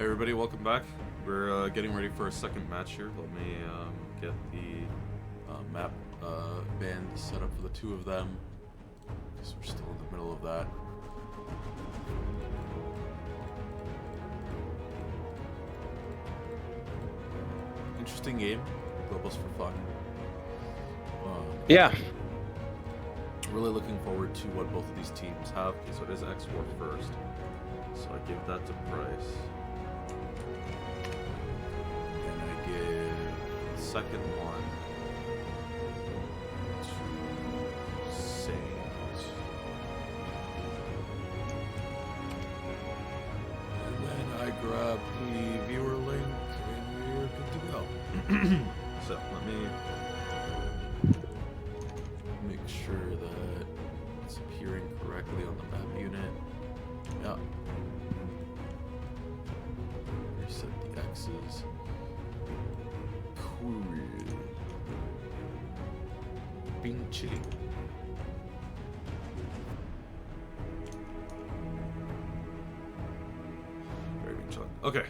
Hey everybody, welcome back. We're getting ready for a second match here. Let me get the map band set up for the two of them, because we're still in the middle of that. Interesting game. Globals for fun. Yeah. Really looking forward to what both of these teams have. Okay, so it is X-War first. So I give that to Price. And I give the second one to Saint. And then I grab the viewer link and we're good to go. So let me make sure that it's appearing correctly on the map unit. Yeah. Reset the X's. Cool. Bing chili. Very big chili. Okay.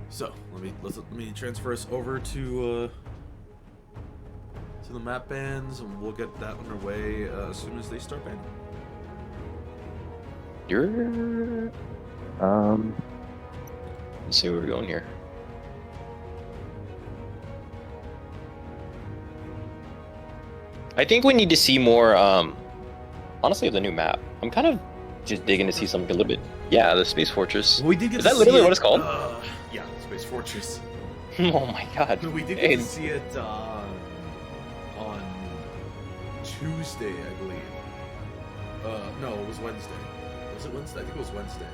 So let me transfer us over to the map bands, and we'll get that underway as soon as they start banning. Let's see where we're going here. I think we need to see more, honestly, of the new map. I'm kind of just digging to see something a little bit. Yeah, the Space Fortress. We did get Is to that literally see what it's called? Yeah, Space Fortress. Oh my god. We did get to see it on Tuesday, I believe. No, it was Wednesday. Was it Wednesday? I think it was Wednesday.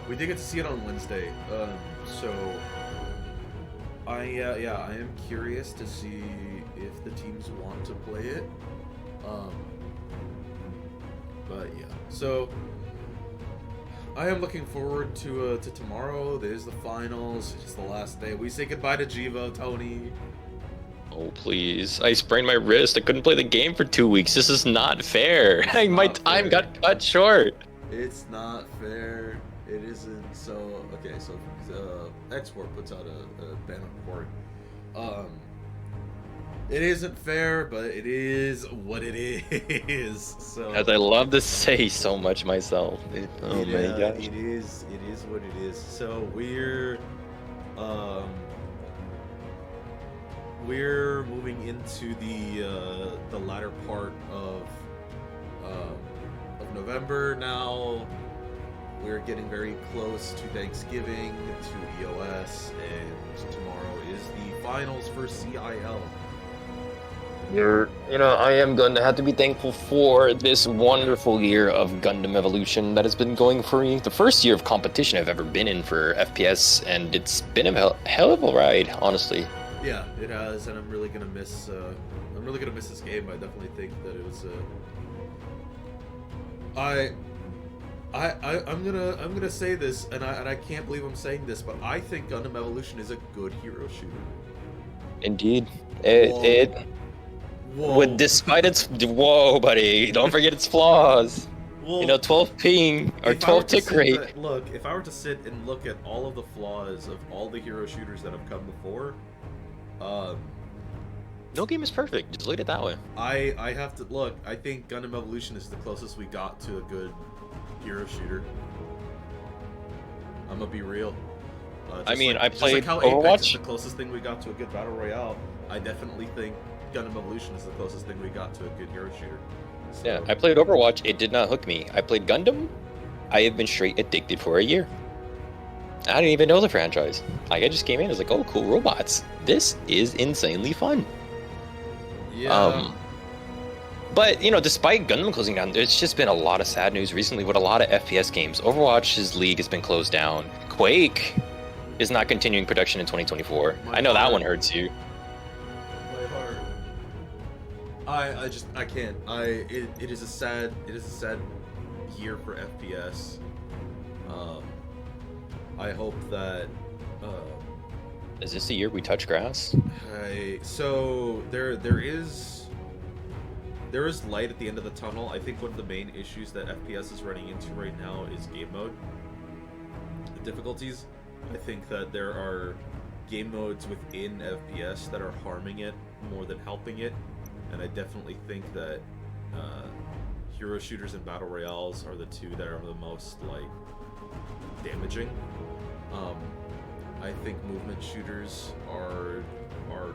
We did get to see it on Wednesday. So I am curious to see if the teams want to play it. But yeah, so I am looking forward to tomorrow. There's the finals. It's the last day. We say goodbye to Jivo, Tony. Oh please! I sprained my wrist. I couldn't play the game for 2 weeks. This is not fair. My time got cut short. It's not fair. It isn't. So okay. So Export puts out a ban report. It isn't fair, but it is what it is. So As I love to say so much myself. Oh my gosh. It is what it is. So we're moving into the latter part of November now. We're getting very close to Thanksgiving, to EOS, and tomorrow is the finals for CIL. I am going to have to be thankful for this wonderful year of Gundam Evolution that has been going for me. The first year of competition I've ever been in for FPS, and it's been a hell of a ride, honestly. Yeah, it has, and I'm really gonna miss this game. I definitely think that it was I'm gonna say this, and I can't believe I'm saying this, but I think Gundam Evolution is a good hero shooter. Indeed, Whoa. despite its buddy, don't forget its flaws. Well, 12 ping or 12 tick rate. Look, if I were to sit and look at all of the flaws of all the hero shooters that have come before, No game is perfect. Just look at it that way. I have to look. I think Gundam Evolution is the closest we got to a good hero shooter. I'm gonna be real. I mean, I just played like how Overwatch. Apex is the closest thing we got to a good battle royale. I definitely think Gundam Evolution is the closest thing we got to a good hero shooter. So, Yeah, I played Overwatch. It did not hook me. I played Gundam. I have been straight addicted for a year. I didn't even know the franchise. Like, I just came in. I was like, oh, cool robots. This is insanely fun. yeah. But, despite Gundam closing down, there's just been a lot of sad news recently with a lot of FPS games. Overwatch's league has been closed down. Quake is not continuing production in 2024. I know that one hurts you. My heart. I can't. It is a sad year for FPS. I hope that Is this the year we touch grass? so there there is light at the end of the tunnel. I think one of the main issues that FPS is running into right now is game mode difficulties. I think that there are game modes within FPS that are harming it more than helping it, and I definitely think that hero shooters and battle royales are the two that are the most like damaging. I think movement shooters are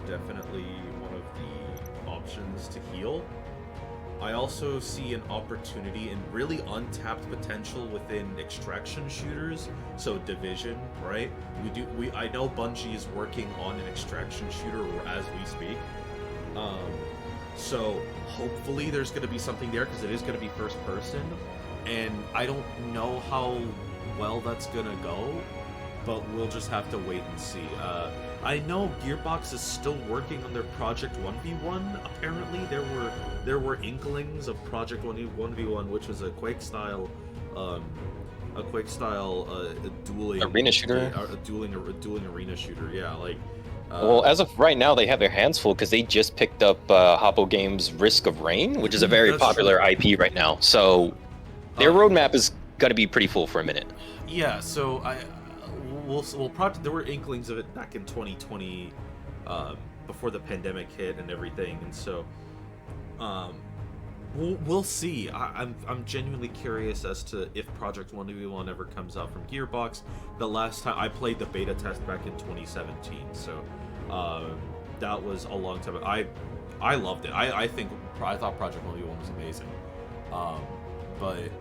definitely one of the options to heal. I also see an opportunity and really untapped potential within extraction shooters. So Division, right? I know Bungie is working on an extraction shooter as we speak. So hopefully there's going to be something there because it is going to be first person, and I don't know how well that's going to go, but we'll just have to wait and see. I know Gearbox is still working on their Project 1v1. Apparently, there were inklings of Project 1v1, which was a Quake style dueling arena shooter. A dueling arena shooter. Yeah, like. Well, as of right now, they have their hands full because they just picked up Hoppo Games' Risk of Rain, which is a very popular IP right now. So their roadmap is going to be pretty full for a minute. Yeah, so there were inklings of it back in 2020, before the pandemic hit and everything, and so we'll see. I'm genuinely curious as to if Project 1v1 ever comes out from Gearbox. The last time I played the beta test back in 2017, so that was a long time. I loved it. I thought Project 1v1 was amazing, but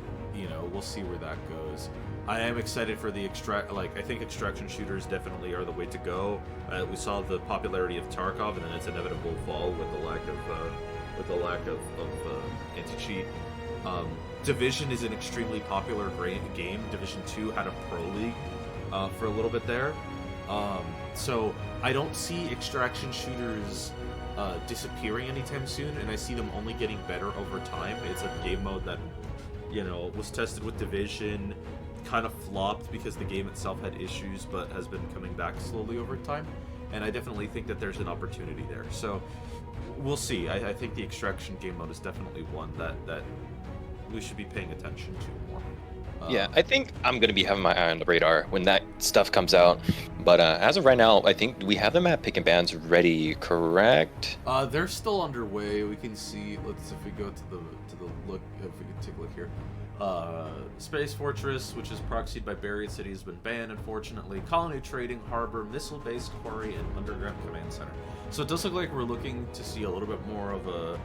we'll see where that goes. I am excited for the I think extraction shooters definitely are the way to go. We saw the popularity of Tarkov, and then its inevitable fall with the lack of anti-cheat. Division is an extremely popular game. Division 2 had a pro league for a little bit there. So I don't see extraction shooters disappearing anytime soon, and I see them only getting better over time. It's a game mode that was tested with Division, kind of flopped because the game itself had issues, but has been coming back slowly over time, and I definitely think that there's an opportunity there. So we'll see. I think the extraction game mode is definitely one that we should be paying attention to more. Yeah, I think I'm going to be having my eye on the radar when that stuff comes out. But as of right now, I think we have the map pick and bans ready, correct? They're still underway. We can see. If we go to the look, if we can take a look here. Space Fortress, which is proxied by Buried City, has been banned, unfortunately. Colony Trading, Harbor, Missile-Based Quarry, and Underground Command Center. So it does look like we're looking to see a little bit more of a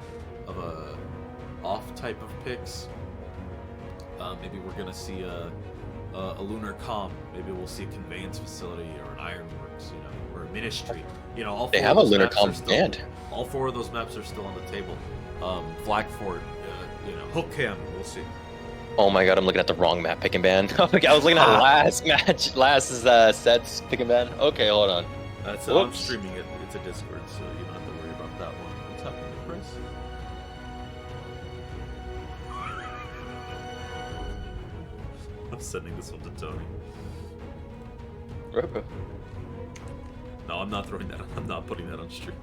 off type of picks. Maybe we're gonna see a lunar comm. Maybe we'll see a conveyance facility or an ironworks, or a ministry. All they have a lunar comm banned. All four of those maps are still on the table. Flag Fort, Hookcam. We'll see. Oh my god, I'm looking at the wrong map pick and ban. I was looking at last sets pick and ban. Okay, hold on. I'm streaming it. It's a Discord, so you don't have to worry about that one. What's happening to Chris? I'm sending this one to Tony. Okay. No, I'm not throwing that. I'm not putting that on stream.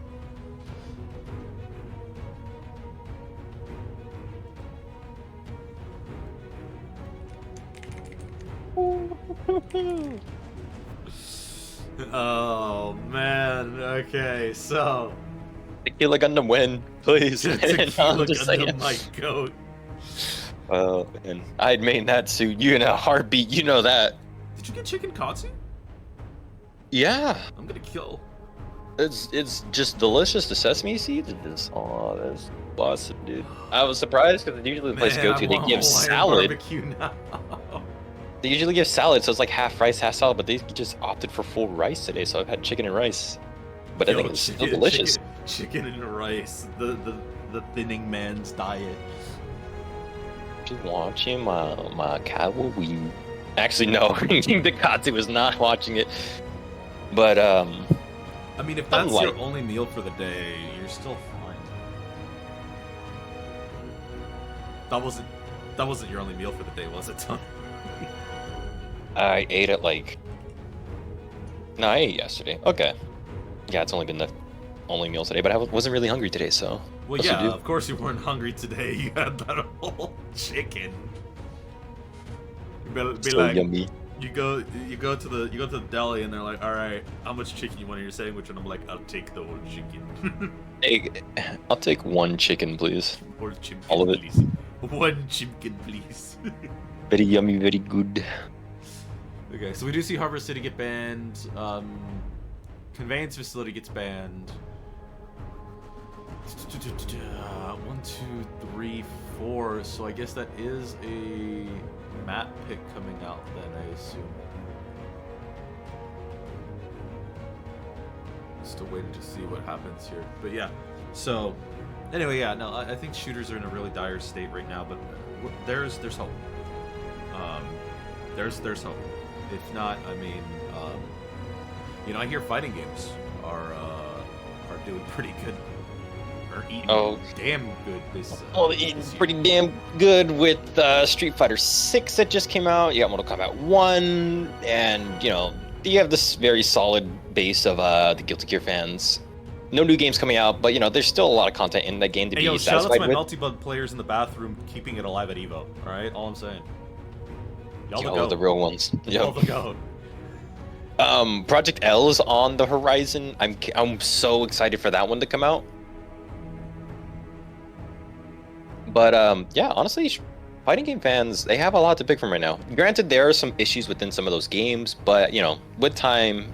Oh man. Okay, so Tequila Gundam win, please. Tequila Gundam, my goat. Oh man, I'd made that suit. You in a heartbeat. You know that. Did you get chicken katsu? Yeah. I'm gonna kill. It's just delicious. The sesame seeds. That's awesome, dude. I was surprised because usually the place I go to, they give salad. Barbecue now. They usually give salad, so it's like half rice, half salad. But they just opted for full rice today, so I've had chicken and rice. But I think it's still delicious. Chicken and rice. The thinning man's diet. Just watching my Kawaii. Actually, no. The Katsu was not watching it. But I mean, if that's your only meal for the day, you're still fine. That wasn't your only meal for the day, was it, Tom? I ate it No, I ate yesterday. Okay. Yeah, it's only been only meal today, but I wasn't really hungry today, so. Well, that's what yeah, I do. of course you weren't hungry today. You had that whole chicken. You be So like, yummy. you go to the deli and they're like, all right, how much chicken you want in your sandwich? And I'm like, I'll take the whole chicken. Hey, I'll take one chicken, please. Or chicken, All of it. please. One chicken, please. Very yummy, very good. Okay, so we do see Harbor City get banned. Conveyance facility gets banned. 1, 2, 3, 4. So I guess that is a map pick coming out then, I assume. Still waiting to see what happens here. But yeah, so anyway, yeah, no, I think shooters are in a really dire state right now, but there's hope. There's hope. If not, I mean, you know, I hear fighting games are doing pretty good. Or eating damn good this Eating this year. pretty damn good with Street Fighter 6 that just came out. You got Mortal Kombat 1, and, you know, you have this very solid base of the Guilty Gear fans. No new games coming out, but, you know, there's still a lot of content in that game to Hey, be yo, shout out satisfied to my with. multi-bug players in the bathroom keeping it alive at Evo, alright? All I'm saying. Y'all the Yo, goat. the real ones. Y'all the goat. Project L is on the horizon. I'm so excited for that one to come out. But yeah, honestly, fighting game fans, they have a lot to pick from right now. Granted, there are some issues within some of those games, but, you know, with time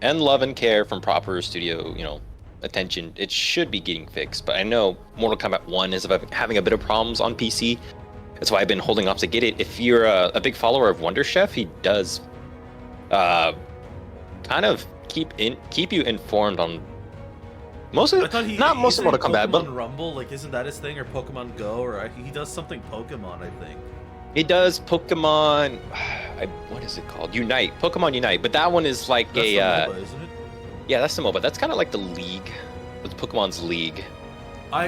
and love and care from proper studio, you know, attention, it should be getting fixed. But I know Mortal Kombat 1 is having a bit of problems on PC. That's why I've been holding off to get it. If you're a big follower of Wonder Chef, he does kind of keep you informed on mostly, I thought not most of Mortal Kombat, Pokemon but Rumble, like, isn't that his thing, or Pokemon Go, or he does something Pokemon, I think. he does Pokemon. What is it called? Unite, Pokemon Unite. But that one is like That's the MOBA, isn't it? yeah, that's the MOBA. That's kind of like the League, with Pokemon's League. I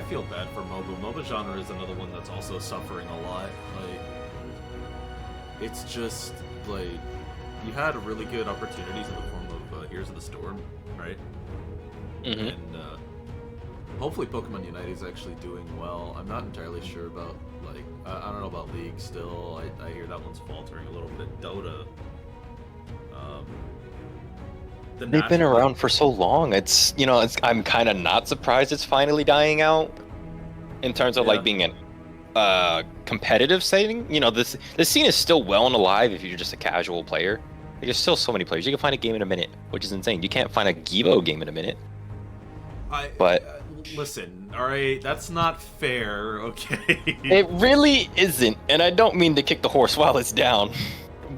feel bad for MOBA. MOBA genre is another one that's also suffering a lot. Like, it's just like you had really good opportunities in the form of Heroes of the Storm, right? Mm-hmm. And hopefully Pokemon Unite is actually doing well. I'm not entirely sure about, like, I don't know about League still. I hear that one's faltering a little bit. Dota. They've been around for so long. It's, you know, I'm kind of not surprised it's finally dying out in terms of like being an competitive setting. You know, this scene is still well and alive if you're just a casual player. Like, there's still so many players. You can find a game in a minute, which is insane. You can't find a Givo game in a minute. But listen, all right, that's not fair, okay? it really isn't, and I don't mean to kick the horse while it's down,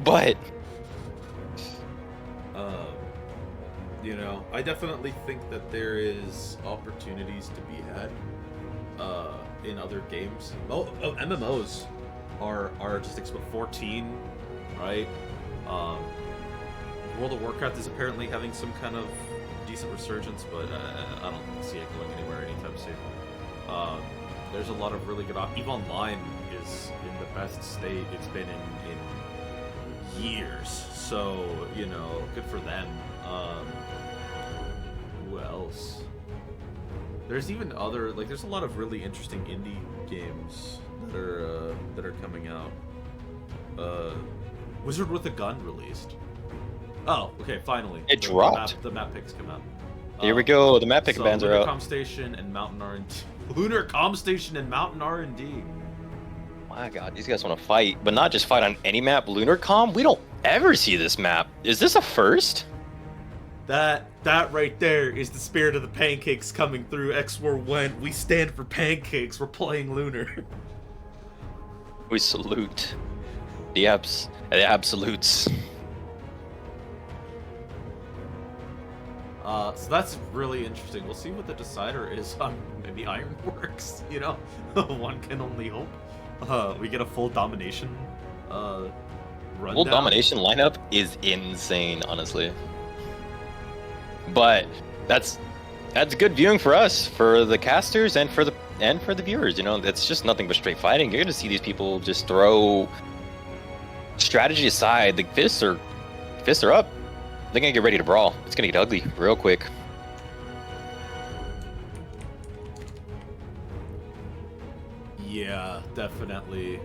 but you know, I definitely think that there is opportunities to be had in other games. MMOs are just 14, right? World of Warcraft is apparently having some kind of decent resurgence, but I don't see it going anywhere anytime soon. There's a lot of really good EVE Online is in the best state it's been in years, so, you know, good for them. Who else? There's even other, like, there's a lot of really interesting indie games that are coming out. Wizard with a Gun released. Oh, okay, finally. It dropped. The map picks come out. Here we go. The map pick bands are out. Lunar Com Station and Mountain R&D. Lunar Com Station and Mountain R&D. My God, these guys want to fight, but not just fight on any map. Lunar Com? We don't ever see this map. Is this a first? That right there is the spirit of the pancakes coming through. X-War went. We stand for pancakes. We're playing Lunar. We salute the absolutes. So that's really interesting. We'll see what the decider is on maybe Ironworks, you know? One can only hope. We get a full domination rundown. Full domination lineup is insane, honestly. But that's good viewing for us, for the casters, and for the viewers. You know, it's just nothing but straight fighting. You're gonna see these people just throw strategy aside. The fists are up. They're gonna get ready to brawl. It's gonna get ugly real quick. Yeah, definitely.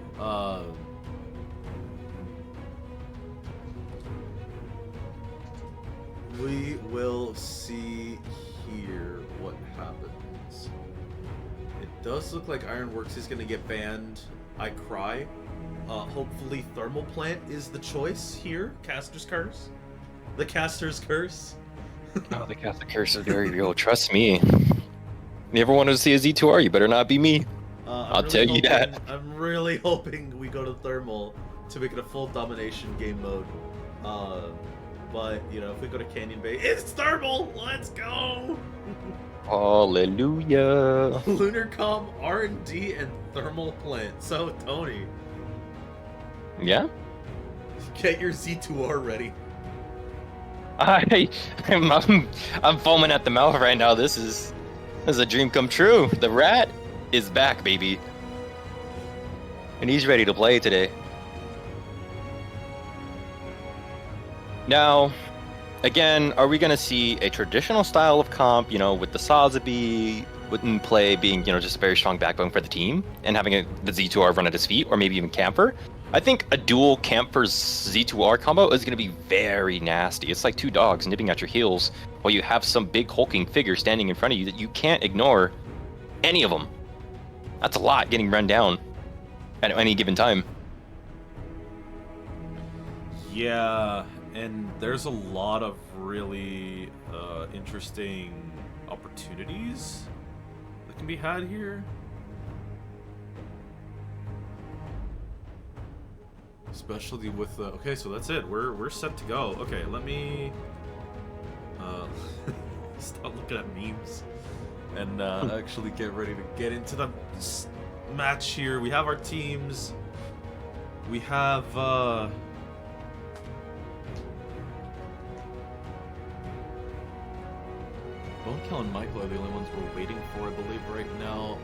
We will see here what happens. It does look like Ironworks is going to get banned. I cry. Hopefully Thermal Plant is the choice here. Caster's Curse. The Caster's Curse. Oh, the Catholic curse is very real. Trust me. You ever wanted to see a Z2R, you better not be me. I'll tell you that. I'm really hoping we go to Thermal to make it a full domination game mode. But, you know, if we go to Canyon Bay, it's Thermal! Let's go! Hallelujah. Lunar Com, R&D, and Thermal Plant. So, Tony. Yeah? Get your Z2R ready. I'm foaming at the mouth right now. This is a dream come true. The rat is back, baby. And he's ready to play today. Now, again, are we going to see a traditional style of comp, you know, with the Sazabi wouldn't play being, you know, just a very strong backbone for the team and having the Z2R run at his feet, or maybe even Camper? I think a dual Camper Z2R combo is going to be very nasty. It's like two dogs nipping at your heels while you have some big hulking figure standing in front of you that you can't ignore any of them. That's a lot getting run down at any given time. Yeah, and there's a lot of really interesting opportunities that can be had here. Especially with okay, so that's it. We're set to go. Okay, let me stop looking at memes and actually get ready to get into the match here. We have our teams. We have Bone Kill and Michael are the only ones we're waiting for, I believe, right now.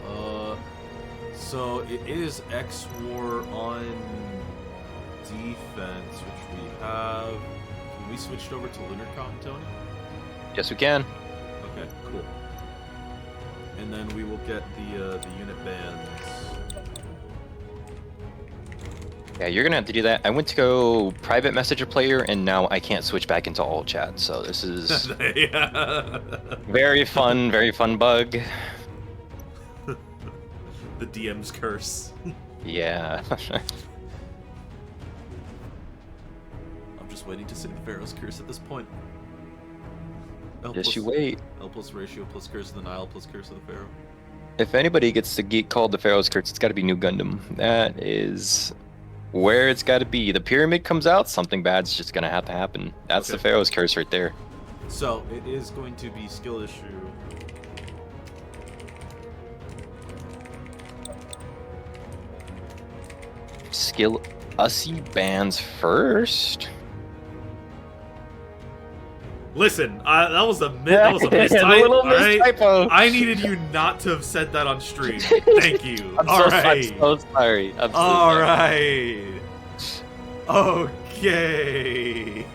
So it is X War on defense, which we have. Can we switch over to Lunar Com, Tony? Yes, we can. Okay, cool. And then we will get the unit bans. Yeah, you're gonna have to do that. I went to go private message a player, and now I can't switch back into all chat. So this is very fun bug. The DM's curse. Yeah. I'm just waiting to say the Pharaoh's curse at this point. You wait. L plus ratio plus curse of the Nile plus curse of the Pharaoh. If anybody gets to get called the Pharaoh's Curse, it's got to be New Gundam. That is where it's got to be. The pyramid comes out, something bad's just gonna have to happen. That's the Pharaoh's Curse right there. So it is going to be skill issue. Skill Ussie bans first. Listen, that was a mistypo. I needed you not to have said that on stream. Thank you. I'm so sorry. All right. Okay.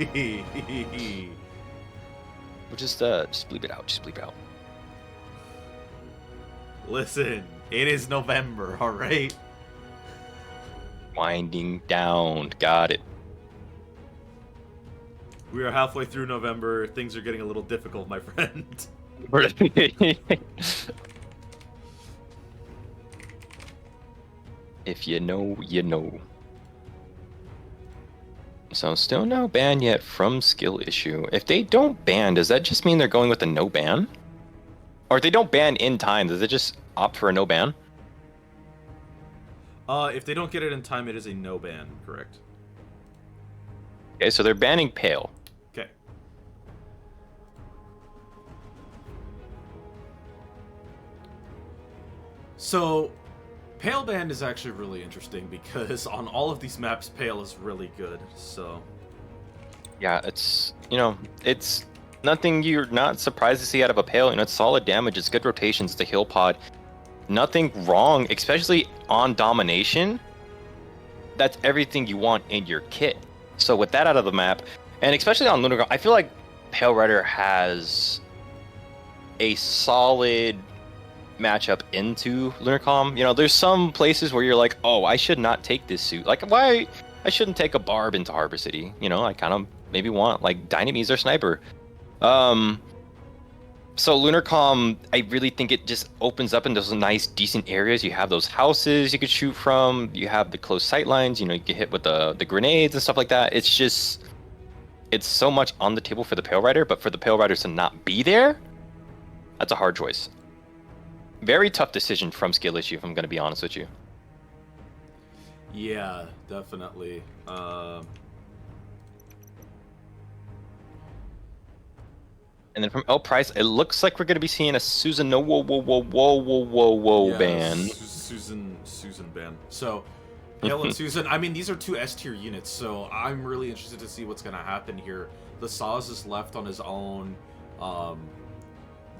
We'll just bleep it out. Just bleep it out. Listen, it is November. All right. Winding down. Got it. We are halfway through November. Things are getting a little difficult, my friend. If you know, you know. So still no ban yet from skill issue. If they don't ban, does that just mean they're going with a no ban? Or if they don't ban in time, does it just opt for a no ban? If they don't get it in time, it is a no ban, correct? Okay, so they're banning Pale. Okay. So, Pale ban is actually really interesting because on all of these maps, Pale is really good, so... Yeah, it's, you know, it's nothing you're not surprised to see out of a Pale. You know, it's solid damage, it's good rotations, the heal pod. Nothing wrong, especially on domination. That's everything you want in your kit. So with that out of the map, and especially on Lunar, I feel like Pale Rider has a solid matchup into Lunarcom. You know, there's some places where you're like, oh, I should not take this suit. Like, why? I shouldn't take a Barb into Harbor City. You know, I kind of maybe want like Dynamese or Sniper. So Lunarcom, I really think it just opens up in those nice, decent areas. You have those houses you could shoot from. You have the close sight lines. You know, you get hit with the grenades and stuff like that. It's just, it's so much on the table for the Pale Rider, but for the Pale Riders to not be there, that's a hard choice. Very tough decision from skill issue, if I'm going to be honest with you. Yeah, definitely. And then from L Price, it looks like we're going to be seeing a Susan ban. Susan ban. So, Hale and Susan, I mean, these are two S tier units, so I'm really interested to see what's going to happen here. The Saz is left on his own. The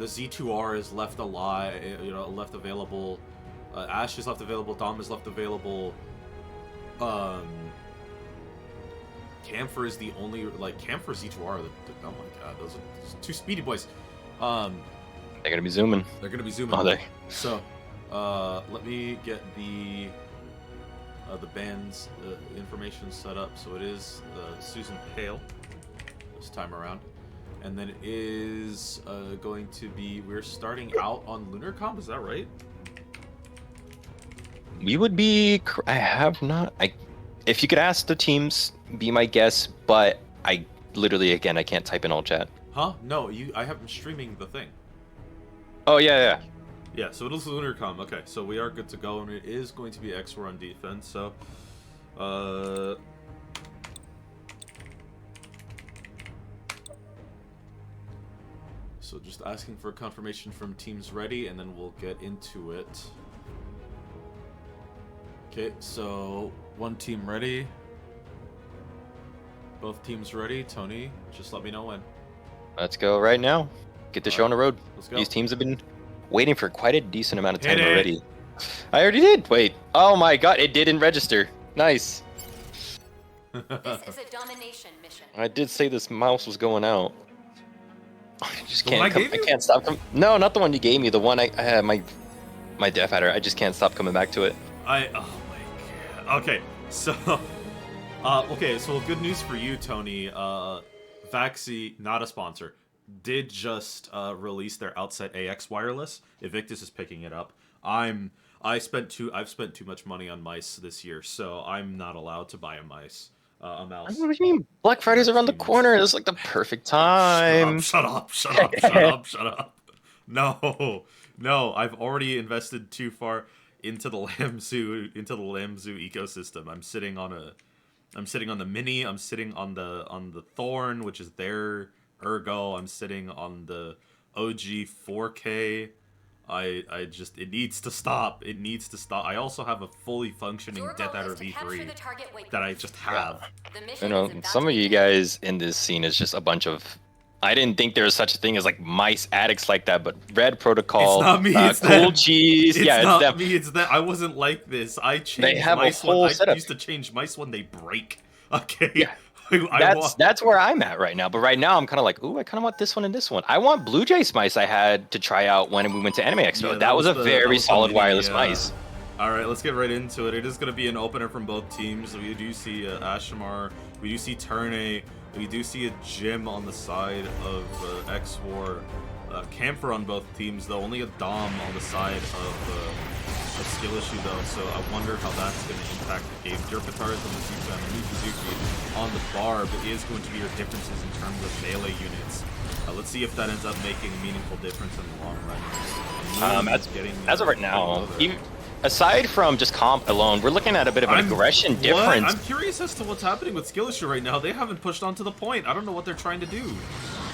Z2R is left alive, you know, left available. Ash is left available. Dom is left available. Camphor is the only, like, Camphor Z2R. Oh my god, those are two speedy boys. They're gonna be zooming. They're gonna be zooming. Are they? So, let me get the band's information set up. So it is Susan Pale this time around, and then it is going to be, we're starting out on Lunarcom. Is that right? We would be. I have not. If you could ask the teams, be my guess. But I literally, again, I can't type in all chat. Huh? No, I have been streaming the thing. Oh yeah. Yeah, so it is Lunarcom. Okay, so we are good to go, and it is going to be X4 on defense. So, so just asking for confirmation from teams ready, and then we'll get into it. Okay, so one team ready. Both teams ready. Tony, just let me know when. Let's go right now. Get the show on the road. Let's go. These teams have been waiting for quite a decent amount of time already. I already did. Wait. Oh my god, it didn't register. Nice. This is a domination mission. I did say this mouse was going out. I just The one can't. I gave you? I can't stop. No, not the one you gave me. The one I had my Death Adder. I just can't stop coming back to it. Oh my god. Okay, so okay, so good news for you, Tony. Vaxi, not a sponsor, did just release their Outset AX wireless. Evictus is picking it up. I've spent too much money on mice this year, so I'm not allowed to buy a mouse. What do you mean? Black Friday's around the corner. It's like the perfect time. Shut up. No, I've already invested too far into the Lamzu ecosystem. I'm sitting on the Mini. I'm sitting on the Thorn, which is their Ergo. I'm sitting on the OG 4K. It needs to stop. It needs to stop. I also have a fully functioning Death Adder V3 that I just have. You know, some of you guys in this scene is just a bunch of. I didn't think there was such a thing as like mice addicts like that, but Red Protocol, it's not me, it's Cool them. Cheese, it's yeah, not it's them. me, it's them. I wasn't like this. I changed They have mice a whole when setup. I used to change mice when they break. Okay. Yeah. I That's where I'm at right now. But right now I'm kind of like, ooh, I kind of want this one and this one. I want Blue Jays mice I had to try out when we went to Anime Expo. Yeah, that was a very solid Mini, wireless mice. All right, let's get right into it. It is going to be an opener from both teams. We do see Ashamar. We do see Turnay. We do see a Jim on the side of X-War. Camphor on both teams, though. Only a Dom on the side of Skill Issue, though. So I wonder how that's going to impact the game. Derpatar is on the Zuka and Mikazuki on the bar, but is going to be your differences in terms of melee units. Let's see if that ends up making a meaningful difference in the long run. As of right now, aside from just comp alone, we're looking at a bit of an aggression difference. I'm curious as to what's happening with Skill Issue right now. They haven't pushed on to the point. I don't know what they're trying to do.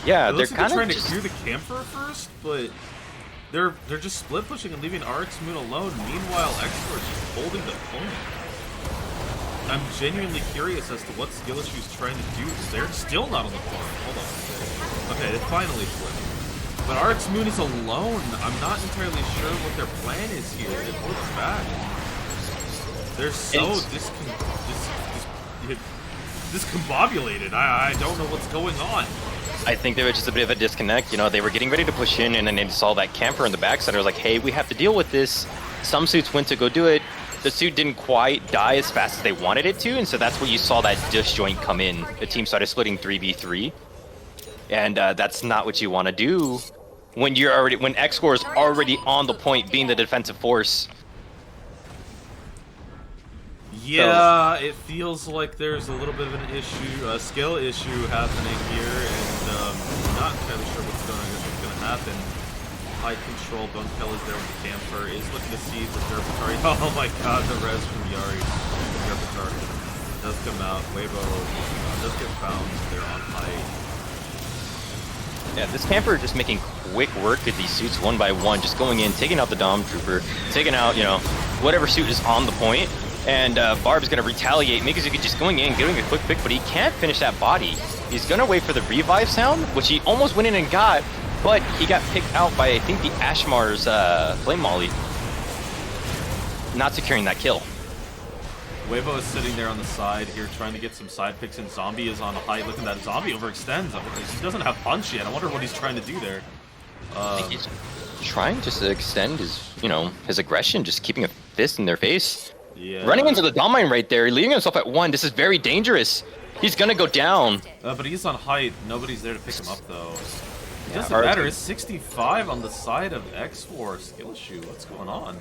Yeah, they're kind of trying just to clear the Camphor first, but they're just split pushing and leaving RX Moon alone. Meanwhile, X-Force is just holding the point. I'm genuinely curious as to what Skill Issue is trying to do, because they're still not on the point. Hold on. Okay, they finally flipped. But RX Moon is alone. I'm not entirely sure what their plan is here. It looks bad. They're so discombobulated. I don't know what's going on. I think there was just a bit of a disconnect. You know, they were getting ready to push in, and then they saw that camper in the backside. I was like, hey, we have to deal with this. Some suits went to go do it. The suit didn't quite die as fast as they wanted it to, and so that's where you saw that disjoint come in. The team started splitting 3v3, and that's not what you want to do when X-Core is already on the point, being the defensive force. Yeah, it feels like there's a little bit of an issue, a skill issue happening here, and not entirely sure what's going to happen. High control, Bunkel is there with the camper, is looking to see the Derpatari. Oh my god, the res from Yari. The Derpatari does come out. Weibo does get found. They're on height. Yeah, this camper just making quick work of these suits one by one, just going in, taking out the Dom Trooper, taking out, you know, whatever suit is on the point. And Barb's going to retaliate. Mikazuki just going in, getting a quick pick, but he can't finish that body. He's going to wait for the revive sound, which he almost went in and got, but he got picked out by, I think, the Ashmar's Flame Molly. Not securing that kill. Weibo is sitting there on the side here, trying to get some side picks, and Zombie is on a high. Look at that, Zombie overextends. He doesn't have punch yet. I wonder what he's trying to do there. I think he's trying just to extend his, you know, his aggression, just keeping a fist in their face. Yeah. Running into the Dom Mine right there, leaving himself at 1. This is very dangerous. He's gonna go down. But he's on height. Nobody's there to pick him up, though. It Yeah, doesn't matter. It's 65 on the side of X4 Skill Issue. What's going on?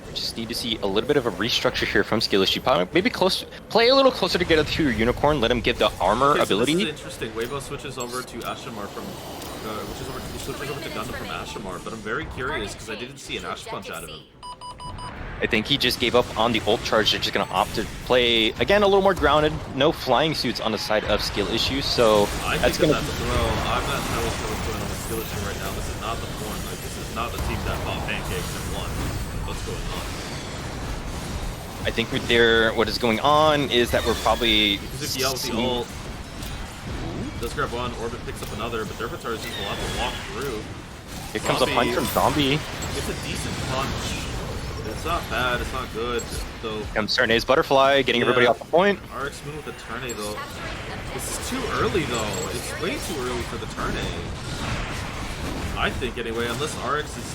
We just need to see a little bit of a restructure here from Skill Issue. Maybe play a little closer to get to your Unicorn. Let him get the armor ability. This is interesting. Weibo switches over to Ashamar from, switches over to Gundam from Ashamar. But I'm very curious because I didn't see an Ash Punch out of him. I think he just gave up on the ult charge. They're just going to opt to play, again, a little more grounded. No flying suits on the side of Skill Issue, so that's going to... Well, I'm not entirely sure what's going on with Skill Issue right now. This is not the form. Like, this is not the team that fought Pancakes and won. What's going on? I think what is going on is that we're probably... Because if you yell with the ult, does grab one, Orbit picks up another, but Derpatar is just allowed to walk through. Here comes a punch from Zombie. It's a decent punch. It's not bad, it's not good, though. Comes Turne's Butterfly, getting everybody off the point. RX Moon with the Turne, though. This is too early, though. It's way too early for the Turne. I think, anyway, unless RX is...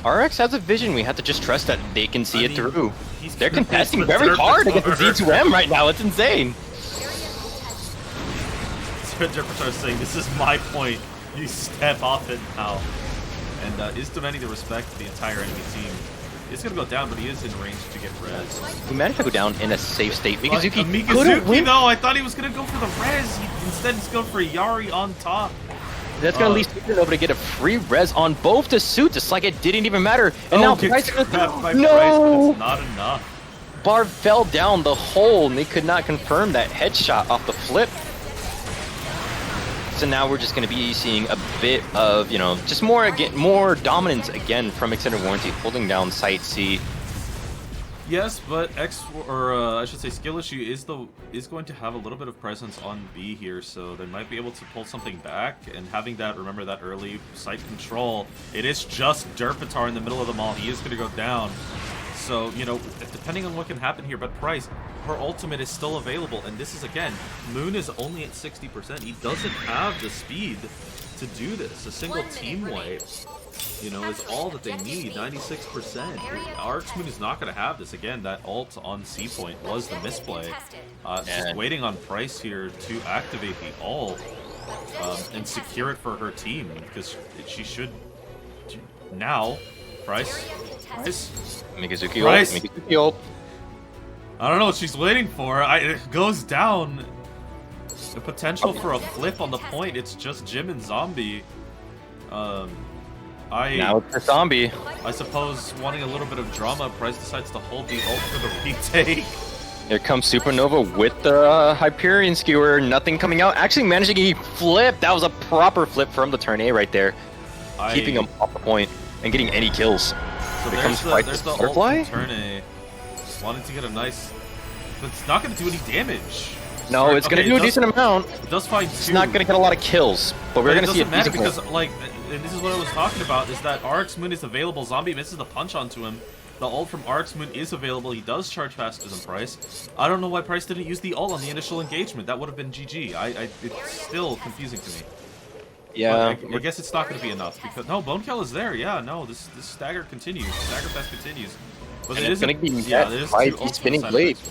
RX has a vision. We have to just trust that they can see it through. They're contesting very hard against the Z2M right now. It's insane. Derpatar is saying, this is my point. You step off it now. And is demanding the respect of the entire enemy team. It's gonna go down, but he is in range to get res. He managed to go down in a safe state. Mikazuki, no, I thought he was gonna go for the res. Instead, he's going for Yari on top. That's gonna leave Supernova to get a free res on both the suits. It's like it didn't even matter. And now Price no, Price, not enough. Barb fell down the hole, and they could not confirm that headshot off the flip. So now we're just going to be seeing a bit of, you know, just more dominance again from Extended Warranty, holding down Site C. Yes, but I should say Skill Issue is going to have a little bit of presence on B here, so they might be able to pull something back. And having that, remember that early site control, it is just Derpatar in the middle of the mall. He is going to go down. So, you know, depending on what can happen here, but Price, her ultimate is still available, and this is, again, Moon is only at 60%. He doesn't have the speed to do this. A single team wipe, you know, is all that they need, 96%. RX Moon is not going to have this. Again, that ult on C point was the misplay. Just waiting on Price here to activate the ult and secure it for her team, because she should now. Price. Mikazuki ult. I don't know what she's waiting for. It goes down. The potential for a flip on the point. It's just Jim and Zombie. Now it's a Zombie. I suppose wanting a little bit of drama, Price decides to hold the ult for the retake. Here comes Supernova with the Hyperion Skewer. Nothing coming out. Actually managing to flip. That was a proper flip from the turn A right there. Keeping him off the point and getting any kills. So there's the ult from turn A. Wanting to get a nice... But it's not going to do any damage. No, it's gonna do a decent amount. It does find 2. It's not gonna get a lot of kills, but we're gonna see a It doesn't matter decent because, like, and this is what I was talking about, is that RX Moon is available. Zombie misses the punch onto him. The ult from RX Moon is available. He does charge faster than Price. I don't know why Price didn't use the ult on the initial engagement. That would have been GG. It's still confusing to me. Yeah. But I guess it's not going to be enough because no, Bone Kill is there. Yeah, no, this stagger continues. Stagger fest continues. But And it it's gonna be yeah, there's by 2 the ults spinning on the side of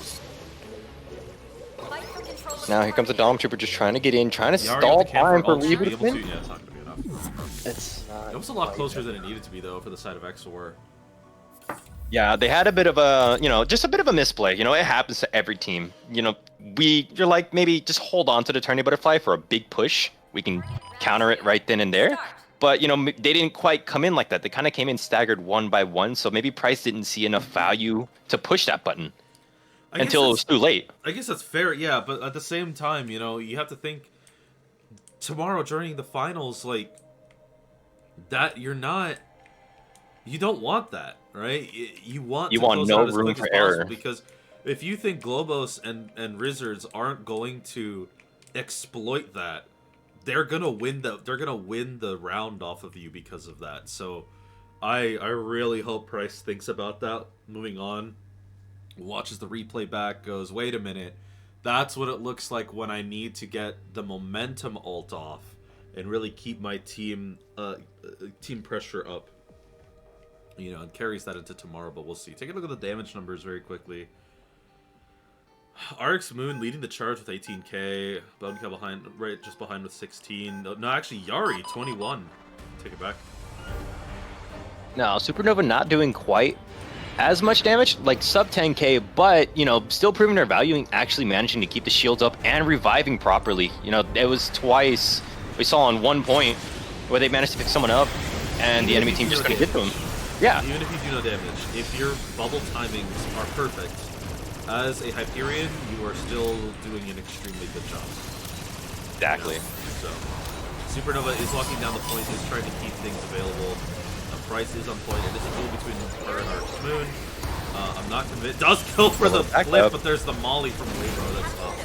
blade. Xbox. Now here comes the Dom Trooper just trying to get in, trying to You already have stall the camp time for ult to be reboot able to. win. Yeah, it's not going to be enough. It's It was a lot closer than it needed to be though for the side of XOR. Yeah, they had a bit of a, just a bit of a misplay. It happens to every team. You're like, maybe just hold on to the Tourney Butterfly for a big push. We can counter it right then and there. But, they didn't quite come in like that. They kind of came in staggered one by one. So maybe Price didn't see enough value to push that button until it was too late. I guess that's fair, yeah. But at the same time, you have to think tomorrow during the finals, like, that you don't want that, right? You want no room for error. Because if you think Globos and Rizzards aren't going to exploit that, they're gonna win the round off of you because of that. So I really hope Price thinks about that moving on, watches the replay back, goes, wait a minute, that's what it looks like when I need to get the momentum ult off and really keep my team pressure up. And carries that into tomorrow, but we'll see. Take a look at the damage numbers very quickly. RX Moon leading the charge with 18k. Bonekill just behind with 16. No, actually, Yari, 21. Take it back. No, Supernova not doing quite as much damage, like sub 10k, but, still proving their value and actually managing to keep the shields up and reviving properly. It was twice. We saw on one point where they managed to pick someone up and the enemy team just couldn't get to him. Yeah. Even if you do no damage, if your bubble timings are perfect, as a Hyperion, you are still doing an extremely good job. Exactly. So, Supernova is locking down the point, is trying to keep things available. Price is on point, and this is a duel between her and RX Moon. I'm not convinced. Does kill for the flip, but there's the molly from Wavero that's up.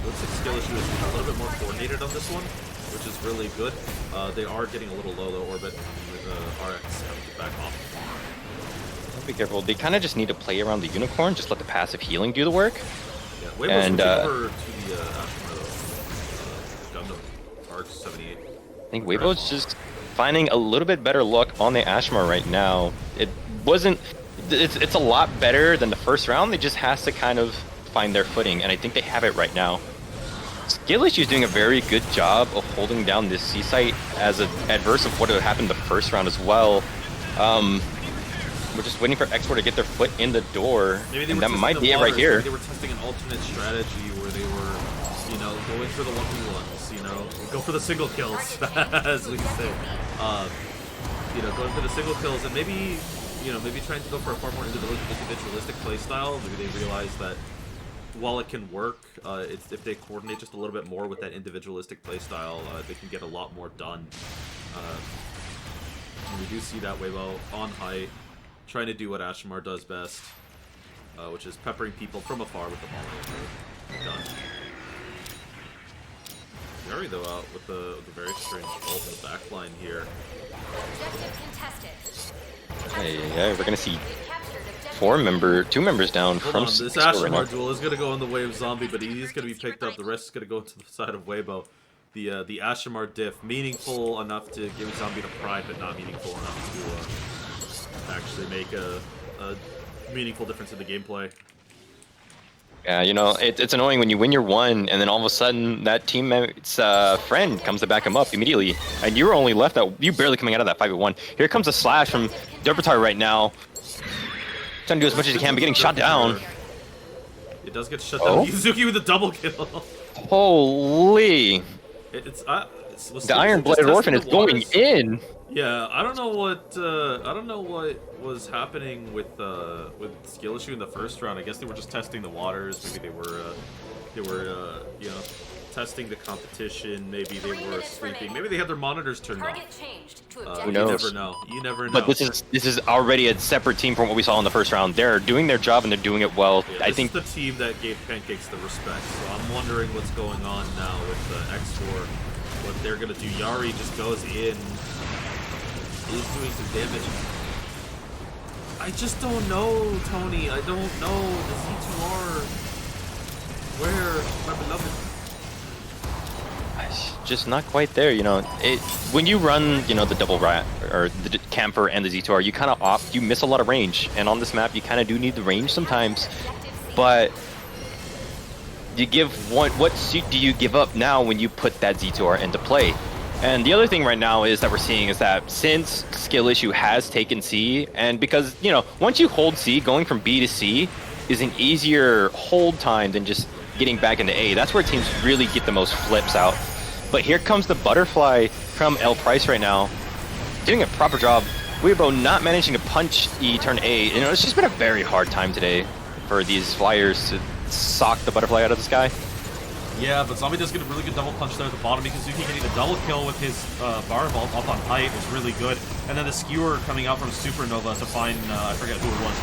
Looks like skill issue is a little bit more coordinated on this one, which is really good. They are getting a little low though, Orbit with RX having to back off. Be careful. They kind of just need to play around the Unicorn, just let the passive healing do the work. Yeah, Wavero's switching over to the Ashmar though. Gundam, RX 78. I think Weibo's just finding a little bit better luck on the Ashmar right now. It's a lot better than the first round. They just has to kind of find their footing, and I think they have it right now. Skill Issue is doing a very good job of holding down this C site as an adverse of what had happened the first round as well. We're just waiting for Export to get their foot in the door, and that might be it right here. Maybe they were testing an alternate strategy where they were, going for the 1v1s, go for the single kills, as we say. Going for the single kills, and maybe trying to go for a far more individualistic playstyle. Maybe they realize that while it can work, if they coordinate just a little bit more with that individualistic playstyle, they can get a lot more done. And we do see that Weibo on height, trying to do what Ashmar does best, which is peppering people from afar with the molly. Done. Yari, though, out with the very strange ult in the back line here. Objective contested. Hey, we're gonna see two members down from this Ashmar duel is gonna go in the way of Zombie, but he's gonna be picked up. The rest is gonna go to the side of Weibo. The Ashmar diff, meaningful enough to give Zombie the pride, but not meaningful enough to actually make a meaningful difference in the gameplay. Yeah, it's annoying when you win your one, and then all of a sudden that teammate's friend comes to back him up immediately, and you were only left you barely coming out of that 5v1. Here comes a slash from Derbitar right now, trying to do as much as he can, but getting shot down. It does get shut down. Yuzuki with a double kill. Holy! The Iron-Blooded Orphan is going in. Yeah, I don't know what was happening with Skill Issue in the first round. I guess they were just testing the waters. Maybe they were They were, you know, testing the competition. Maybe they were sleeping. Maybe they had their monitors turned off. Target changed to Who objective. knows? You never know. You never know. But this is already a separate team from what we saw in the first round. They're doing their job and they're doing it well. Yeah, I think this is the team that gave Pancakes the respect. So I'm wondering what's going on now with X4. What they're gonna do. Yari just goes in. Is doing some damage. I just don't know, Tony. I don't know. The Z2R. Where, my beloved? just not quite there, you know. When you run, you know, the double rat or the camper and the Z2R, you kind of opt, you miss a lot of range, and on this map, you kind of do need the range sometimes. But you give what suit do you give up now when you put that Z2R into play? And the other thing right now is that we're seeing is that since Skill Issue has taken C, and because, you know, once you hold C, going from B to C is an easier hold time than just getting back into A. That's where teams really get the most flips out. But here comes the butterfly from L Price right now, doing a proper job. Weibo not managing to punch E turn A. You know, it's just been a very hard time today for these flyers to sock the butterfly out of the sky. Yeah, but Zombie does get a really good double punch there at the bottom. Mikazuki getting a double kill with his bar vault up on height was really good. And then the skewer coming out from Supernova to find, I forget who it was.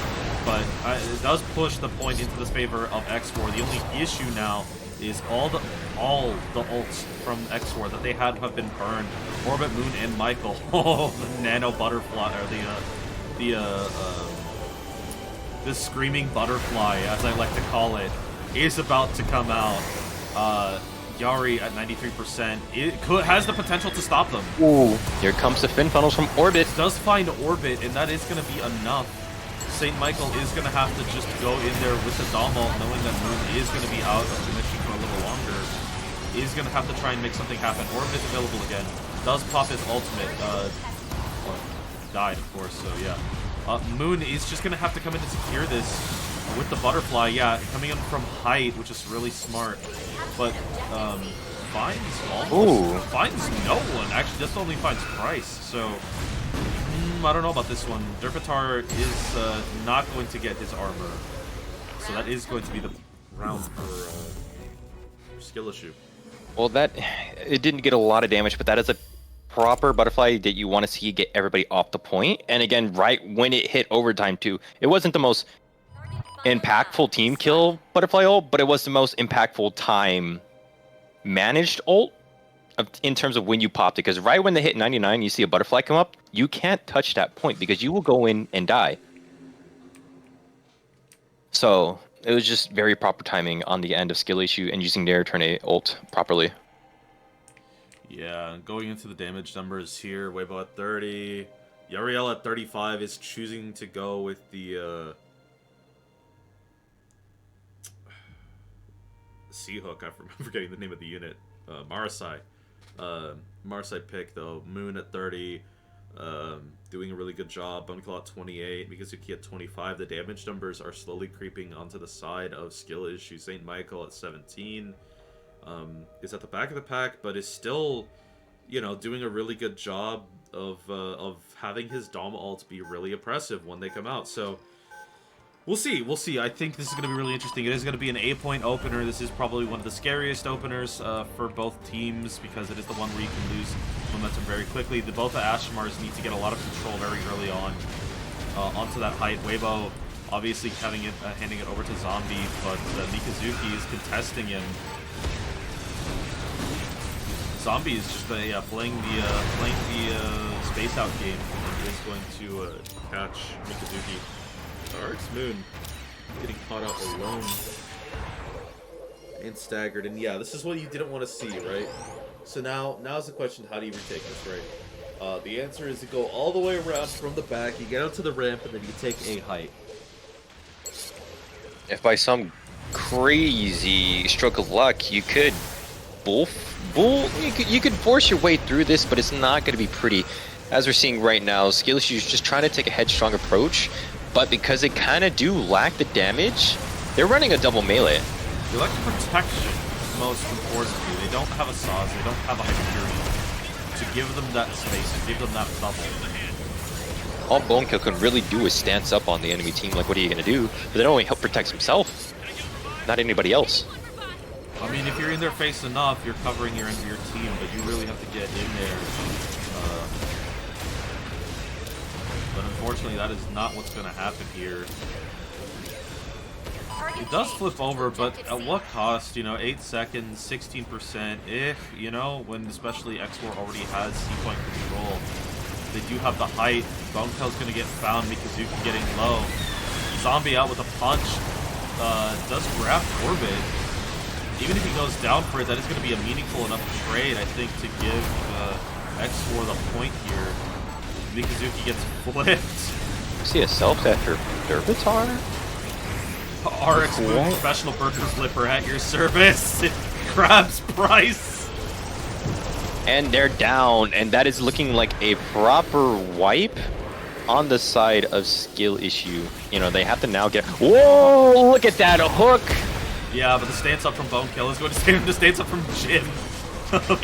But it does push the point into the favor of X4. The only issue now is all the ults from X4 that they had have been burned. Orbit, Moon, and Michael. Oh, the nano butterfly, or the screaming butterfly, as I like to call it, is about to come out. Yari at 93%. It has the potential to stop them. Ooh, here comes the fin funnels from Orbit. It does find Orbit, and that is going to be enough. St. Michael is going to have to just go in there with the Dom ult, knowing that Moon is going to be out of commission for a little longer. Is going to have to try and make something happen. Orbit is available again. Does pop his ultimate. Died, of course, so yeah. Moon is just going to have to come in to secure this with the butterfly. Yeah, coming in from height, which is really smart. But finds no one. Actually, just only finds Price. So I don't know about this one. Derpatar is not going to get his armor, so that is going to be the round for Skill Issue. Well, it didn't get a lot of damage, but that is a proper butterfly that you want to see get everybody off the point. And again, right when it hit overtime too, it wasn't the most impactful team kill butterfly ult, but it was the most impactful time managed ult in terms of when you popped it. Because right when they hit 99, you see a butterfly come up, you can't touch that point because you will go in and die. So it was just very proper timing on the end of Skill Issue and using their turn A ult properly. Yeah, going into the damage numbers here, Weibo at 30, Yariel at 35 is choosing to go with the Seahook. I'm forgetting the name of the unit. Marasai. Marasai pick though. Moon at 30, doing a really good job. Bunclaw at 28, Mikazuki at 25. The damage numbers are slowly creeping onto the side of Skill Issue. St. Michael at 17. Is at the back of the pack, but is still, you know, doing a really good job of having his Dom ult be really oppressive when they come out. So we'll see. We'll see. I think this is going to be really interesting. It is going to be an A-point opener. This is probably one of the scariest openers for both teams because it is the one where you can lose momentum very quickly. Both the Ashmars need to get a lot of control very early on onto that height. Weibo obviously handing it over to Zombie, but Mikazuki is contesting him. Zombie is just playing the space out game and is going to catch Mikazuki. Dark's Moon getting caught out alone and staggered, and yeah, this is what you didn't want to see, right? So now's the question: how do you retake this, right? The answer is to go all the way around from the back. You get out to the ramp, and then you take a height. If by some crazy stroke of luck, you could you could force your way through this, but it's not going to be pretty. As we're seeing right now, Skill Issue is just trying to take a headstrong approach, but because they kind of do lack the damage, they're running a double melee. They lack the protection, most importantly. They don't have a Saz, they don't have a Hyperion to give them that space, to give them that bubble. All Bone Kill can really do is stance up on the enemy team. Like, what are you going to do? But that only help protects himself, not anybody else. I mean, if you're in their face enough, you're covering your team, but you really have to get in there. But unfortunately, that is not what's going to happen here. It does flip over, but at what cost? You know, 8 seconds, 16%. If, you know, when especially X4 already has C-point control, they do have the height. Bonekill's going to get found, Mikazuki getting low. Zombie out with a punch. Does grab Orbit. Even if he goes down for it, that is going to be a meaningful enough trade, I think, to give X4 the point here. Mikazuki gets flipped. See a self after Derbitar? RX Moon, professional burger flipper at your service. It grabs Price. And they're down, and that is looking like a proper wipe on the side of skill issue. You know, they have to now get... Whoa, look at that, a hook! Yeah, but the stance up from Bonekill is going to save him. The stance up from Jin.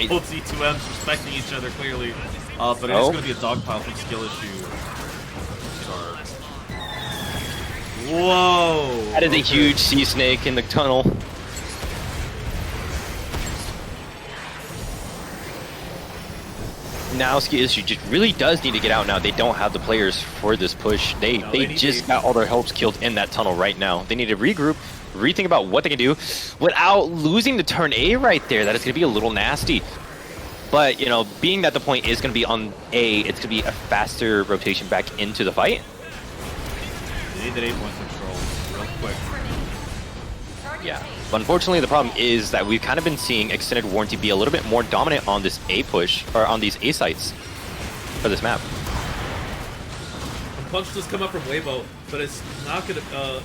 Both Z2Ms respecting each other clearly. But it is going to be a dogpile from skill issue. Whoa! That is a huge sea snake in the tunnel. Now skill issue just really does need to get out now. They don't have the players for this push. They just got all their helps killed in that tunnel right now. They need to regroup, rethink about what they can do without losing the turn A right there. That is going to be a little nasty. But, you know, being that the point is going to be on A, it's going to be a faster rotation back into the fight. They need that 8-point control real quick. Yeah. But unfortunately, the problem is that we've kind of been seeing Extended Warranty be a little bit more dominant on this A push, or on these A sites for this map. Punch does come up from Weibo, but it's not going to...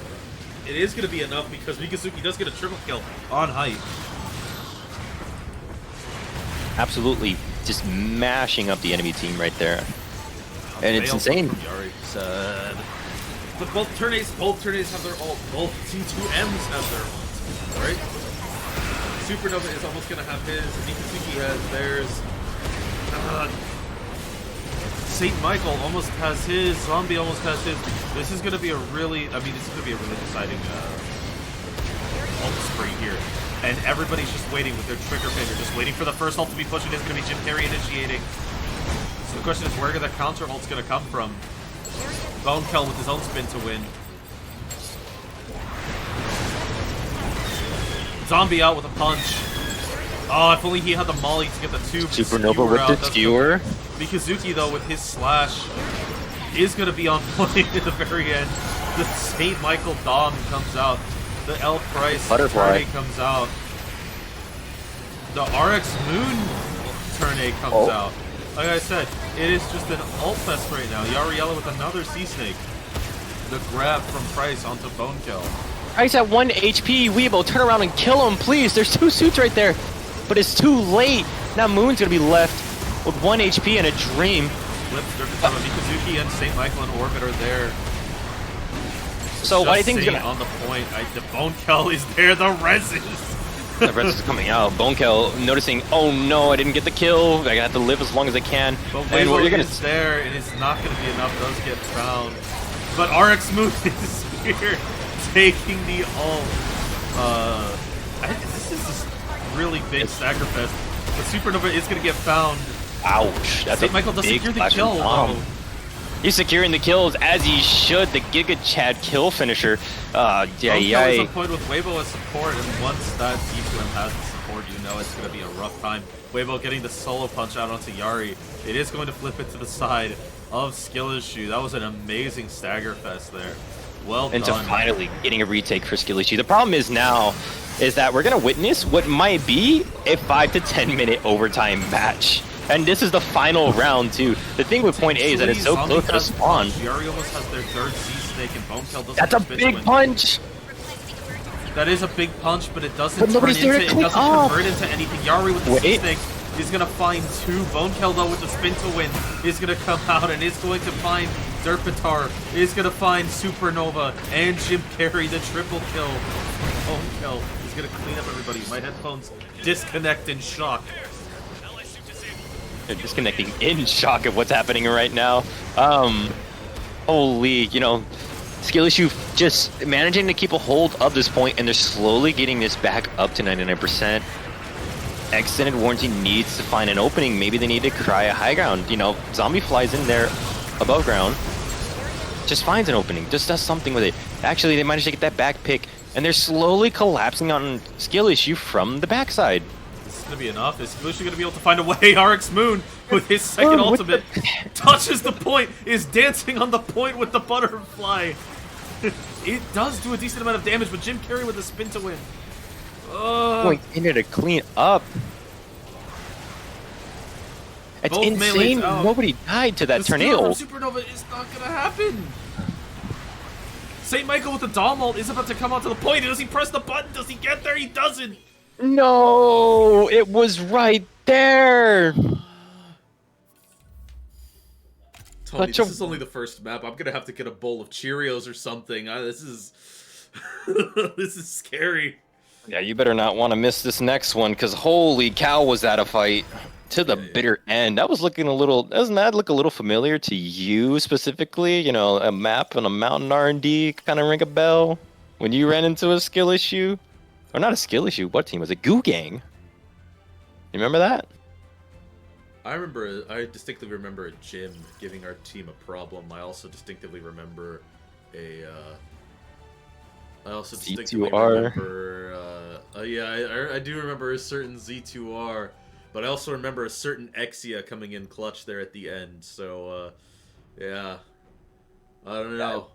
it is going to be enough because Mikazuki does get a triple kill on height. Absolutely just mashing up the enemy team right there. And it's insane. But both turn A's have their ult. Both C2Ms have their ult. Right? Supernova is almost going to have his. Mikazuki has theirs. St. Michael almost has his. Zombie almost has his. This is going to be a really... I mean, this is going to be a really exciting ult spree here. And everybody's just waiting with their trigger finger, just waiting for the first ult to be pushed. It's going to be Jim Carrey initiating. So the question is, where are the counter ults going to come from? Bonekill with his own spin to win. Zombie out with a punch. Oh, if only he had the molly to get the tube. Supernova with the skewer. Mikazuki, though, with his slash, is going to be on point at the very end. The St. Michael Dom comes out. The L Price Butterfly turn A comes out. The RX Moon turn A comes out. Like I said, it is just an ult fest right now. Yariella with another Sea Snake. The grab from Price onto Bonekill. Price at 1 HP. Weibo, turn around and kill him, please. There's 2 suits right there. But it's too late. Now Moon's going to be left with 1 HP and a dream. Mikazuki and St. Michael and Orbit are there. So what do you think is going on the point? The Bonekill is there. The res is. The res is coming out. Bonekill noticing, oh no, I didn't get the kill. I have to live as long as I can. But Weibo is there, and it's not going to be enough. Does get found. But RX Smooth is here, taking the ult. This is just really big sacrifice. The Supernova is going to get found. Ouch. That's St. Michael does secure the kill, though. He's securing the kills as he should. The Giga Chad kill finisher. Bonekill is on point with Weibo as support, and once that C2M has the support, you know it's going to be a rough time. Weibo getting the solo punch out onto Yari. It is going to flip it to the side of Skill Issue. That was an amazing stagger fest there. Well done. And to finally getting a retake for Skill Issue. The problem is now is that we're going to witness what might be a 5 to 10 minute overtime match. And this is the final round, too. The thing with point A is that it's so close to spawn. Yari almost has their third C-Snake, and Bonekill doesn't. That's a big punch! That is a big punch, but it doesn't convert into anything. Yari with the C-Snake is going to find 2. Bonekill, though, with the spin to win, is going to come out and is going to find Derpitar, is going to find Supernova, and Jim Carrey, the triple kill. Bonekill is going to clean up everybody. My headphones disconnect in shock. They're disconnecting in shock of what's happening right now. Holy, you know, Skill issue just managing to keep a hold of this point, and they're slowly getting this back up to 99%. Extended Warranty needs to find an opening. Maybe they need to cry a high ground. You know, Zombie flies in there above ground, just finds an opening, just does something with it. Actually, they managed to get that back pick, and they're slowly collapsing on Skill Issue from the backside. This is gonna be enough. Is Skill Issue gonna be able to find a way? RX Moon with his second ultimate touches the point, is dancing on the point with the butterfly. It does do a decent amount of damage, but Jim Carrey with a spin to win. Going in there to clean up. It's Both insane. melees out. Nobody died to that The steal tornado. from Supernova is not gonna happen. St. Michael with the Dom ult is about to come onto the point. Does he press the button? Does he get there? He doesn't. No, it was right there. Tony, Such this a- is only the first map. I'm gonna have to get a bowl of Cheerios or something. This is this is scary. Yeah, you better not want to miss this next one, because holy cow, was that a fight to the bitter end. That was looking a little, doesn't that look a little familiar to you specifically? You know, a map on a mountain R&D kind of ring a bell when you ran into a skill issue? Or not a skill issue, what team was it? Goo Gang. You remember that? I distinctly remember a gym giving our team a problem. I also distinctively remember Z2R. I do remember a certain Z2R, but I also remember a certain Exia coming in clutch there at the end. So, yeah, I don't know.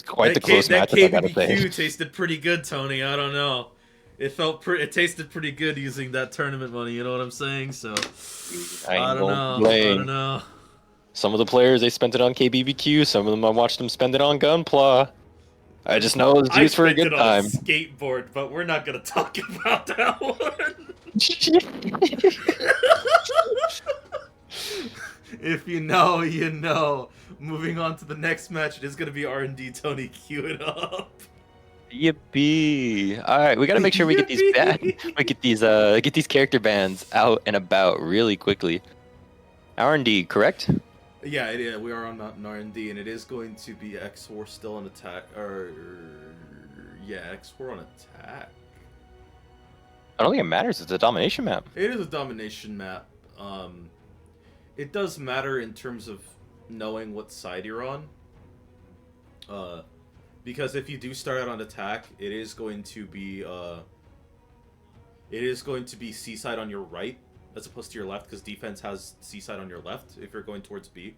Quite the close match, I gotta That say. KBBQ tasted pretty good, Tony. I don't know. It tasted pretty good using that tournament money. You know what I'm saying? So, I don't know. I don't know. Some of the players, they spent it on KBBQ. Some of them, I watched them spend it on Gunpla. I just know it was used for a good I time. spent it on a skateboard, but we're not gonna talk about that one. If you know, you know. Moving on to the next match, it is gonna be R&D Tony. Cue it up. Yippee! All right, we gotta make sure we get these get these character bands out and about really quickly. R&D, correct? Yeah, we are on R&D, and it is going to be X4 still on attack, X4 on attack. I don't think it matters. It's a domination map. It is a domination map. It does matter in terms of knowing what side you're on. Because if you do start out on attack, it is going to be C side on your right as opposed to your left, because defense has C side on your left if you're going towards B.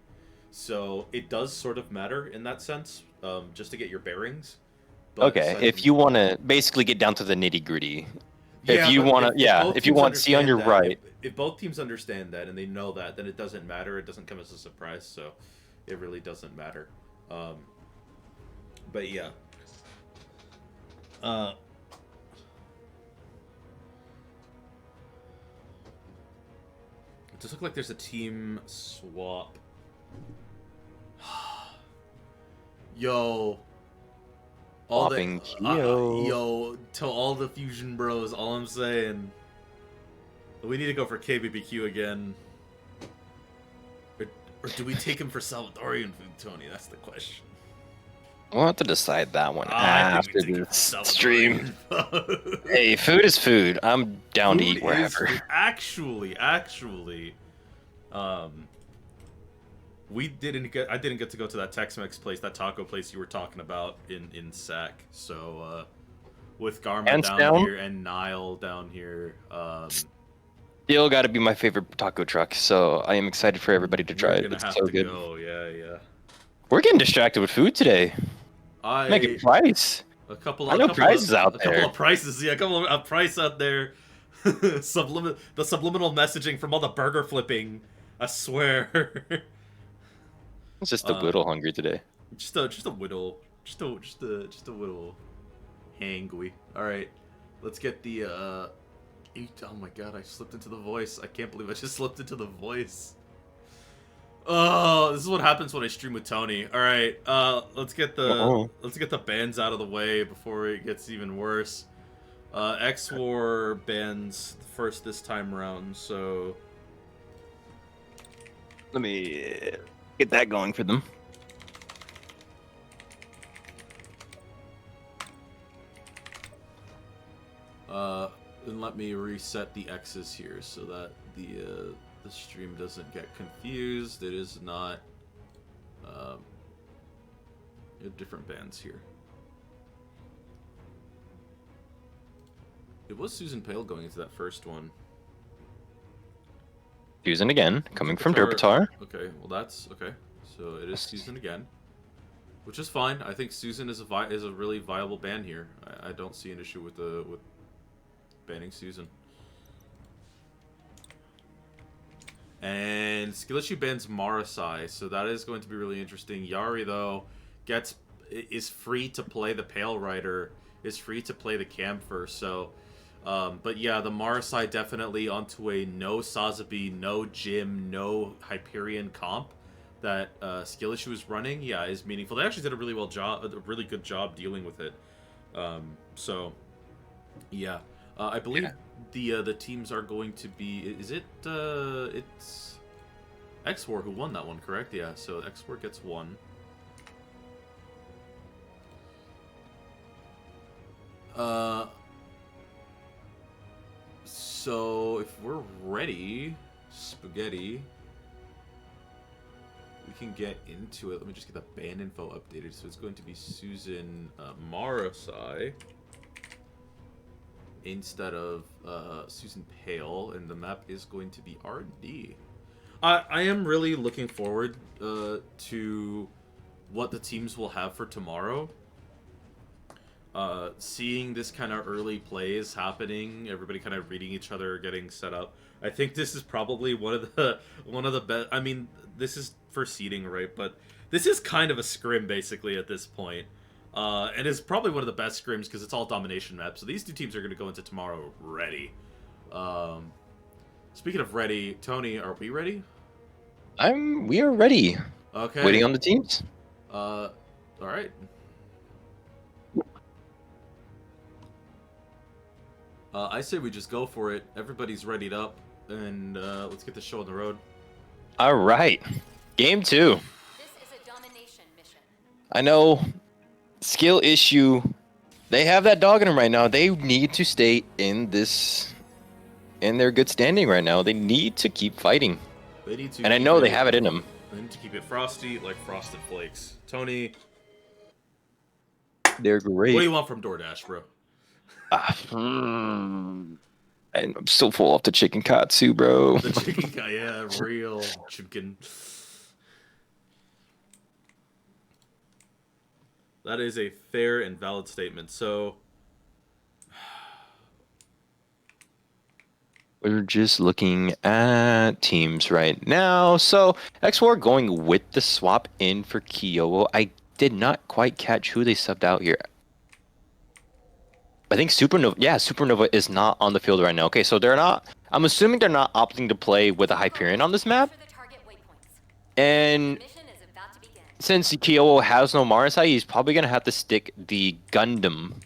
So it does sort of matter in that sense, just to get your bearings. But Okay, if you want to basically get down to the nitty gritty. Yeah, If you but want to, if you want C on your right. If both teams understand that and they know that, then it doesn't matter. It doesn't come as a surprise, so it really doesn't matter. But yeah. It does look like there's a team swap. Yo. Swapping Kyo. Yo, to all the Fusion Bros, all I'm saying. We need to go for KBBQ again. Or do we take him for Salvadorian food, Tony? That's the question. We'll have to decide that one I think after we take him for this Salvadorian stream. food. Hey, food is food. I'm down to Food eat is wherever. food. Actually, I didn't get to go to that Tex-Mex place, that taco place you were talking about in SAC. So with Garma Hands down down. here and Nile down here, Still got to be my favorite taco truck, so I am excited for everybody to try we're it. gonna It's have so to good. go. Yeah. We're getting distracted with food today. Make it price. A couple I know of prizes out a couple there. of prices, yeah, a couple of price out there. The subliminal messaging from all the burger flipping. I swear. It's just a little hungry today. Just a whittle, just a whittle, hangry. All right, let's get the oh my god, I slipped into the voice. I can't believe I just slipped into the voice. Oh, this is what happens when I stream with Tony. All right, let's get the bands out of the way before it gets even worse. X-War bands first this time around, so Let me get that going for them. And let me reset the X's here so that the stream doesn't get confused. It is not different bands here. It was Susan Pale going into that first one. Susan again, coming from Derpatar. Okay, well that's okay. So it is Susan again, which is fine. I think Susan is a really viable ban here. I don't see an issue with banning Susan. And skill issue bans Marasai, so that is going to be really interesting. Yari though is free to play the Pale Rider, is free to play the Camphor, so. But yeah, the Marasai definitely onto a no Sazabi, no Jim, no Hyperion comp that skill issue is running. Yeah, is meaningful. They actually did a really good job dealing with it. So yeah, I believe the teams are going to be. Is it? It's X4 who won that one, correct? Yeah. So X4 gets one. So if we're ready, Spaghetti, we can get into it. Let me just get the ban info updated. So it's going to be Susan Marasai instead of Susan Pale, and the map is going to be R&D. I am really looking forward to what the teams will have for tomorrow. Seeing this kind of early plays happening, everybody kind of reading each other, getting set up. I think this is probably one of the best. I mean, this is for seeding, right? But this is kind of a scrim basically at this point, and it's probably one of the best scrims because it's all domination maps. So these two teams are going to go into tomorrow ready. Speaking of ready, Tony, are we ready? We are ready. Okay. Waiting on the teams. All right. I say we just go for it. Everybody's readied up, and let's get the show on the road. All right, game 2. This is a domination mission. I know, skill issue. They have that dog in them right now. They need to stay in their good standing right now. They need to keep fighting. They need to. And I know they have it in them. They need to keep it frosty, like Frosted Flakes. Tony, they're great. what do you want from DoorDash, bro? And I'm still full off the chicken katsu, bro. The chicken, yeah, real chicken. That is a fair and valid statement. So we're just looking at teams right now. So X4 going with the swap in for Kyowo. I did not quite catch who they subbed out here. I think Supernova. Yeah, Supernova is not on the field right now. Okay, so they're not. I'm assuming they're not opting to play with a Hyperion on this map. And since Kyowo has no Marasai, he's probably gonna have to stick the Gundam,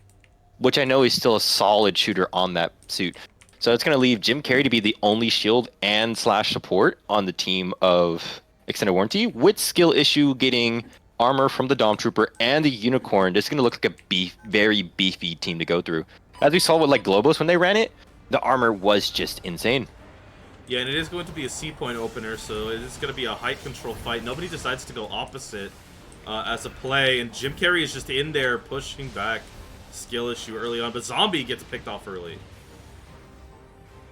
which I know is still a solid shooter on that suit. So it's gonna leave Jim Carrey to be the only shield and slash support on the team of Extended Warranty, with skill issue getting armor from the Dom Trooper and the Unicorn. This is going to look like a very beefy team to go through. As we saw with like Globos when they ran it, the armor was just insane. yeah, and it is going to be a C point opener, so it is going to be a height control fight. Nobody decides to go opposite as a play, and Jim Carrey is just in there pushing back skill issue early on, but Zombie gets picked off early.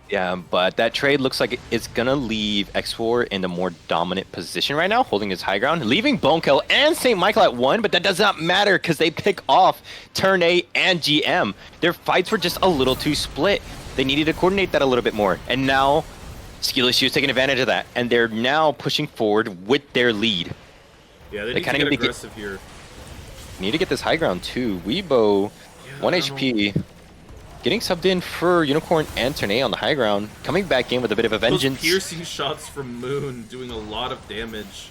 Yeah, but that trade looks like it's going to leave X4 in the more dominant position right now, holding his high ground, leaving Bonekill and St. Michael at 1, but that does not matter because they pick off Turn A and GM. Their fights were just a little too split. They needed to coordinate that a little bit more, and now Skill Issue is taking advantage of that, and they're now pushing forward with their lead. Yeah, they need to get aggressive here. Need to get this high ground too. Weebo, 1 HP. Getting subbed in for Unicorn and Ternay on the high ground. Coming back in with a bit of a vengeance. Those piercing shots from Moon doing a lot of damage.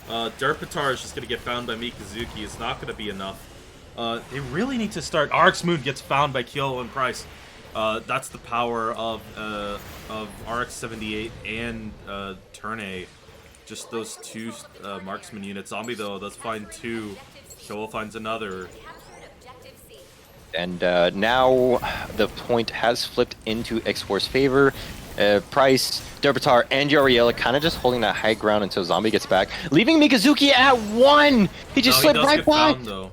Derpatar is just going to get found by Mikazuki. It's not going to be enough. They really need to start. RX Moon gets found by Kyowo and Price. That's the power of RX-78 and Ternay. Just those two marksman units. Zombie, though, does find 2. Kyowo finds another. And now the point has flipped into X-Force's favor. Price, Derbitar, and Yoriela kind of just holding that high ground until Zombie gets back, leaving Mikazuki at 1. He just slid right by. Found, though.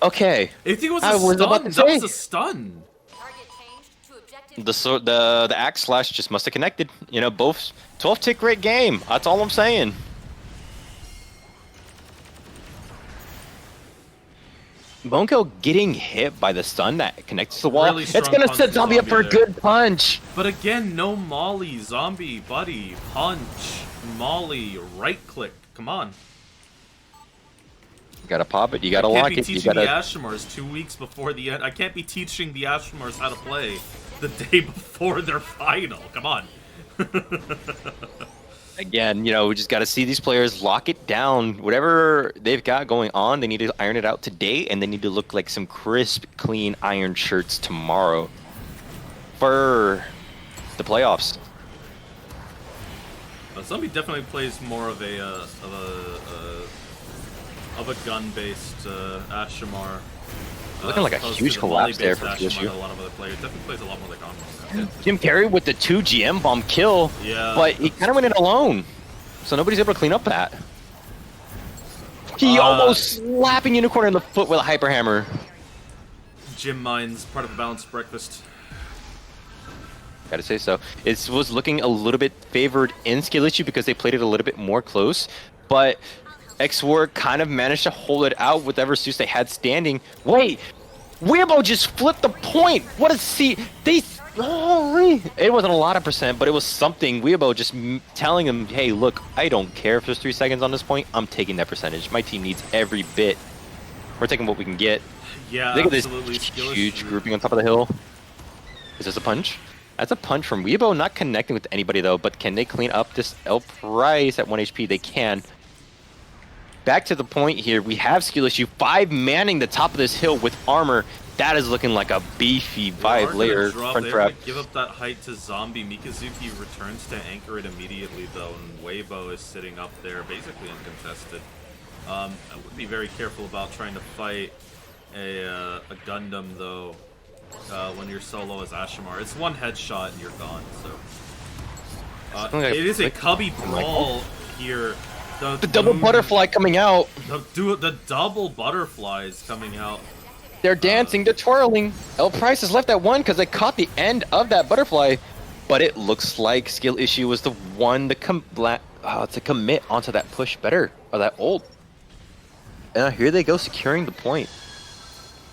Okay. I think it was I a was stun. about to That was say. a stun. Target changed to objective. The axe slash just must have connected. You know, both 12-tick rate game. That's all I'm saying. Bonekill getting hit by the stun that connects to the wall. Really It's strong gonna punch set from Zombie up for a there. good punch. But again, no molly, zombie, buddy, punch, molly, right click. Come on. You gotta pop it. You gotta I lock can't be it. You teaching the gotta. Ashimars 2 weeks before the end. I can't be teaching the Ashimars how to play the day before their final. Come on. Again, you know, we just got to see these players lock it down. Whatever they've got going on, they need to iron it out today, and they need to look like some crisp, clean iron shirts tomorrow for the playoffs. Zombie definitely plays more of a gun-based Ashimar. Looking like a opposed huge to the collapse there volley-based for Ashimar TSU. that a lot of other players definitely plays a lot more like on. Jim Carrey with the 2 GM bomb kill, Yeah. but he kind of went in alone, so nobody's able to clean up that. He almost slapping Unicorn in the foot with a hyper hammer. Gym Mines, part of a balanced breakfast. Gotta say so. It was looking a little bit favored in skill issue because they played it a little bit more close, but X-War kind of managed to hold it out with whatever suits they had standing. Wait, Weirbo just flipped the point. What a see? It wasn't a lot of percent, but it was something. Weirbo just telling him, "Hey, look, I don't care if there's 3 seconds on this point. I'm taking that percentage. My team needs every bit. We're taking what we can get." Yeah, Look at this absolutely. Skill huge issue. grouping on top of the hill. Is this a punch? That's a punch from Weebo, not connecting with anybody though, but can they clean up this L Price at 1 HP? They can. Back to the point here, we have skill issue, 5 manning the top of this hill with armor. That is looking like a beefy 5-layer front trap. Give up that height to Zombie. Mikazuki returns to anchor it immediately though, and Weibo is sitting up there basically uncontested. I would be very careful about trying to fight a Gundam though when you're solo as Ashimar. It's 1 headshot and you're gone. So it is a cubby brawl here. The double butterfly coming out. The double butterflies coming out. They're dancing, they're twirling. L Price is left at 1 because they caught the end of that butterfly. But it looks like skill issue was the one to commit onto that push better, or that ult. And here they go securing the point.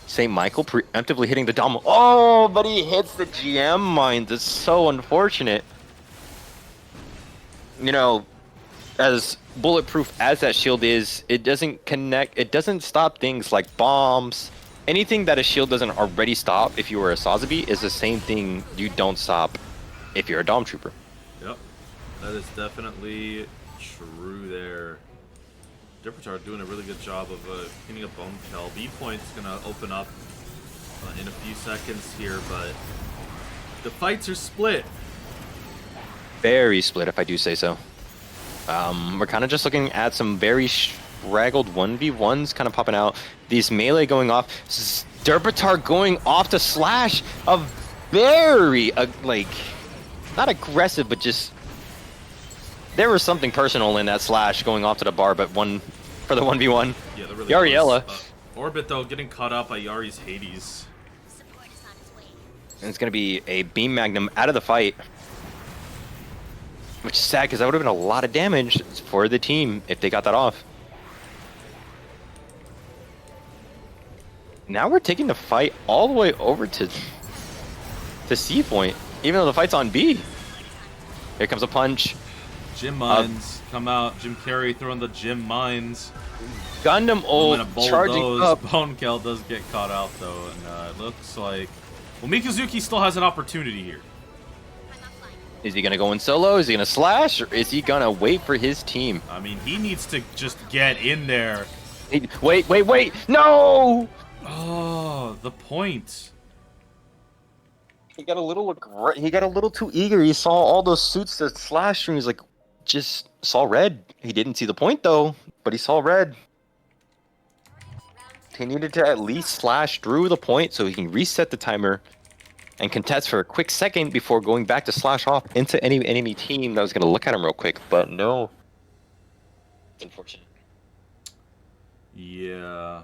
St. Michael preemptively hitting the Dom. Oh, but he hits the GM mines. It's so unfortunate. You know, as bulletproof as that shield is, it doesn't connect. It doesn't stop things like bombs. Anything that a shield doesn't already stop if you were a Sazabi is the same thing you don't stop if you're a Dom Trooper. Yep, that is definitely true there. Dippertar doing a really good job of cleaning up Bone Kill. B Point's gonna open up in a few seconds here, but the fights are split. Very split, if I do say so. We're kind of just looking at some very straggled 1v1s kind of popping out. These melee going off. Derbitar going off to slash. A very, like, not aggressive, but just... There was something personal in that slash going off to the bar, but one for the 1v1. Yeah, that really Yariella. Orbit, though, getting caught up by Yari's Hades. And it's going to be a beam magnum out of the fight. Which is sad, because that would have been a lot of damage for the team if they got that off. Now we're taking the fight all the way over to C point, even though the fight's on B. Here comes a punch. Gym Mines come out. Jim Carrey throwing the Gym Mines. Gundam ult charging up. Bone Kill does get caught out though, and it looks like... Well, Mikazuki still has an opportunity here. Is he going to go in solo? Is he going to slash? Or is he going to wait for his team? I mean, he needs to just get in there. Wait! No! Oh, the point. He got a little too eager. He saw all those suits that slashed and he's like, just saw red. He didn't see the point though, but he saw red. He needed to at least slash through the point so he can reset the timer and contest for a quick second before going back to slash off into any enemy team that was going to look at him real quick. But no. Unfortunate. Yeah.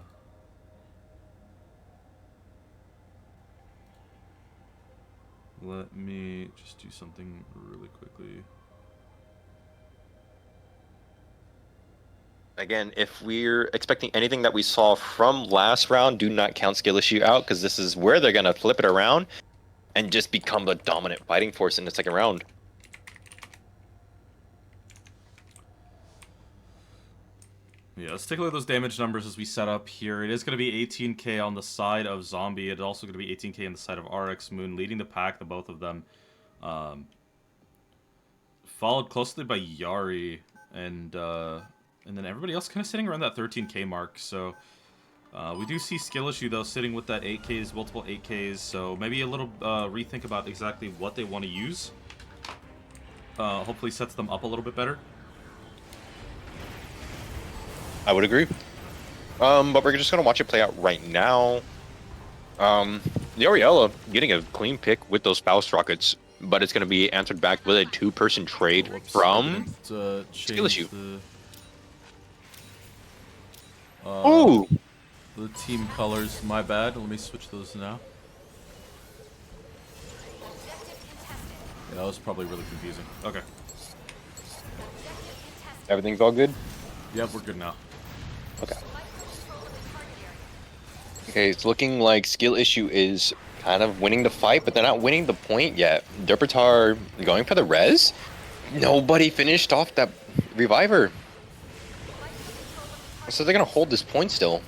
Let me just do something really quickly. Again, if we're expecting anything that we saw from last round, do not count skill issue out, because this is where they're going to flip it around and just become the dominant fighting force in the second round. Yeah, let's take a look at those damage numbers as we set up here. It is going to be 18k on the side of Zombie. It's also going to be 18k on the side of RX Moon, leading the pack, the both of them. Followed closely by Yari, and then everybody else kind of sitting around that 13k mark. So we do see skill issue though sitting with that 8ks, multiple 8ks. So maybe a little rethink about exactly what they want to use. Hopefully sets them up a little bit better. I would agree. But we're just going to watch it play out right now. The Oriella getting a clean pick with those Faust rockets, but it's going to be answered back with a 2-person trade from skill issue. Ooh! The team colors, my bad. Let me switch those now. Yeah, that was probably really confusing. Okay. Everything's all good? Yep, we're good now. Okay. Okay, it's looking like skill issue is kind of winning the fight, but they're not winning the point yet. Derpitar going for the res. Nobody finished off that reviver. So they're going to hold this point still.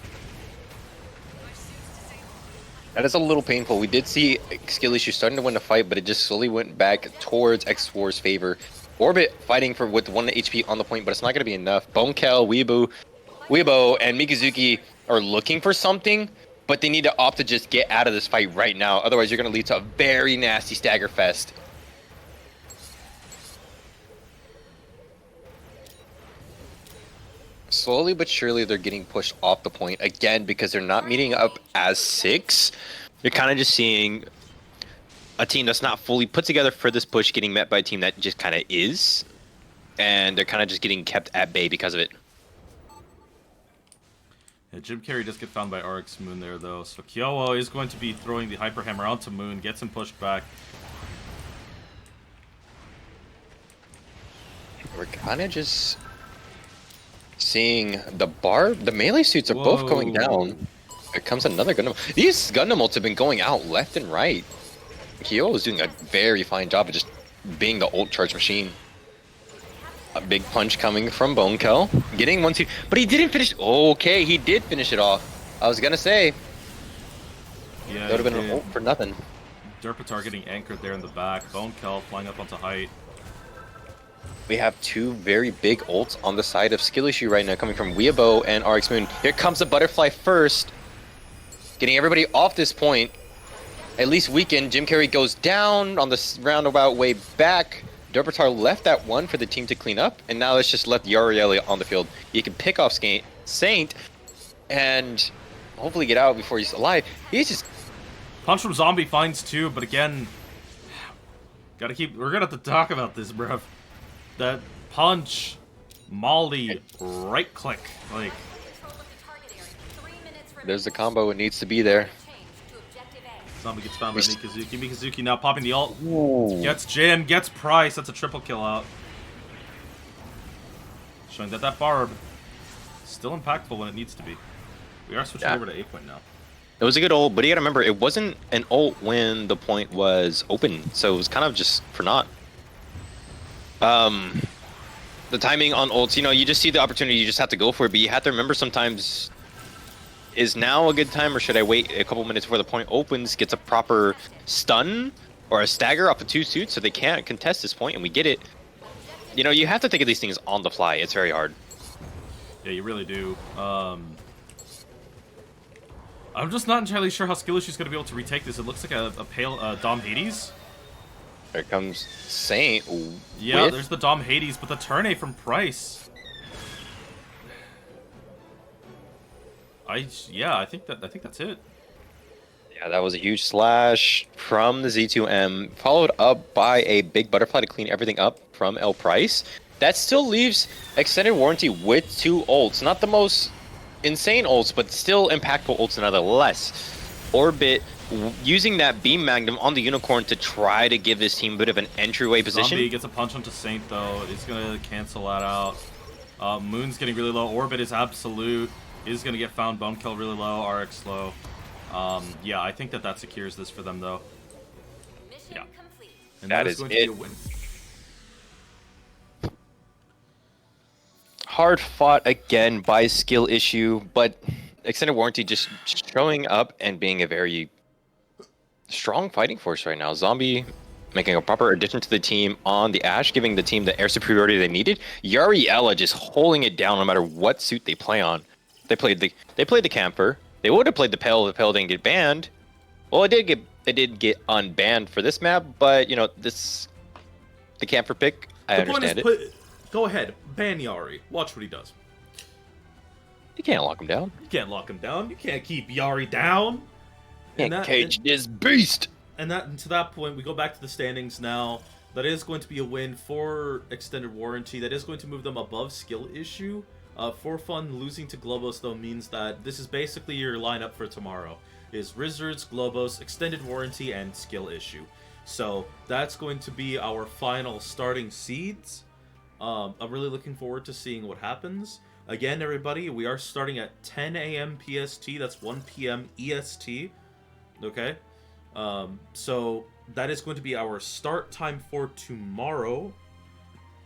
That is a little painful. We did see skill issue starting to win the fight, but it just slowly went back towards X4's favor. Orbit fighting for with 1 HP on the point, but it's not going to be enough. Bonekel, Weibo, and Mikazuki are looking for something, but they need to opt to just get out of this fight right now. Otherwise, you're going to lead to a very nasty stagger fest. Slowly but surely, they're getting pushed off the point again because they're not meeting up as 6. You're kind of just seeing a team that's not fully put together for this push getting met by a team that just kind of is, and they're kind of just getting kept at bay because of it. Yeah, Jim Carrey does get found by RX Moon there, though. So Kyowo is going to be throwing the Hyper Hammer onto Moon, gets him pushed back. We're kind of just seeing the melee suits are both going down. Here comes another Gundam. These Gundam ults have been going out left and right. Kyowo is doing a very fine job of just being the ult charge machine. A big punch coming from Bonekel. Getting 1-2, but he didn't finish. Okay, he did finish it off. I was gonna say. Yeah, that would have been an ult for nothing. Derpitar getting anchored there in the back. Bonekel flying up onto height. We have 2 very big ults on the side of skill issue right now, coming from Weibo and RX Moon. Here comes the butterfly first, getting everybody off this point. At least weakened. Jim Carrey goes down on the roundabout way back. Derpitar left that one for the team to clean up, and now it's just left Yarieli on the field. He can pick off Saint and hopefully get out before he's alive. He's just... Punch from Zombie finds 2, but again, we're gonna have to talk about this, bruv. That punch, Molly, right click, like... There's the combo, it needs to be there. Zombie gets found by Mikazuki. Mikazuki now popping the ult. Ooh. Gets Jin, gets Price. That's a triple kill out. Showing that Barb still impactful when it needs to be. We are switching over to 8 point now. It was a good ult, but you gotta remember, it wasn't an ult when the point was open, so it was kind of just for naught. The timing on ults, you just see the opportunity, you just have to go for it, but you have to remember sometimes, is now a good time, or should I wait a couple minutes before the point opens, gets a proper stun or a stagger off of 2 suits so they can't contest this point, and we get it. You have to think of these things on the fly. It's very hard. Yeah, you really do. I'm just not entirely sure how Skill Issue's going to be able to retake this. It looks like a pale Dom Hades. There comes Saint. Yeah, there's the Dom Hades, but the turn A from Price. Yeah, I think that's it. Yeah, that was a huge slash from the Z2M, followed up by a big butterfly to clean everything up from L Price. That still leaves extended warranty with 2 ults. Not the most insane ults, but still impactful ults nonetheless. Orbit using that beam magnum on the unicorn to try to give this team a bit of an entryway position. Zombie gets a punch onto Saint though. It's gonna cancel that out. Moon's getting really low. Orbit is absolute. Is gonna get found. Bone kill really low. RX low. Yeah, I think that secures this for them though. Mission Yeah. complete. And That is is going to it. be a win. Hard fought again by skill issue, but extended warranty just showing up and being a very strong fighting force right now. Zombie making a proper addition to the team on the Ashe, giving the team the air superiority they needed. Yariella just holding it down no matter what suit they play on. They played the camper. They would have played the Pale. The Pale didn't get banned. Well, it did get unbanned for this map, but you know the camper pick. I understand it. Go ahead, ban Yari. Watch what he does. You can't lock him down. You can't lock him down. You can't keep Yari down. Can't cage this beast. And to that point, we go back to the standings now. That is going to be a win for extended warranty. That is going to move them above skill issue. For fun, losing to Globos though means that this is basically your lineup for tomorrow. Is Wizards, Globos, extended warranty, and skill issue. So that's going to be our final starting seeds. I'm really looking forward to seeing what happens. Again, everybody, we are starting at 10 a.m. PST. That's 1 p.m. EST. Okay? So that is going to be our start time for tomorrow.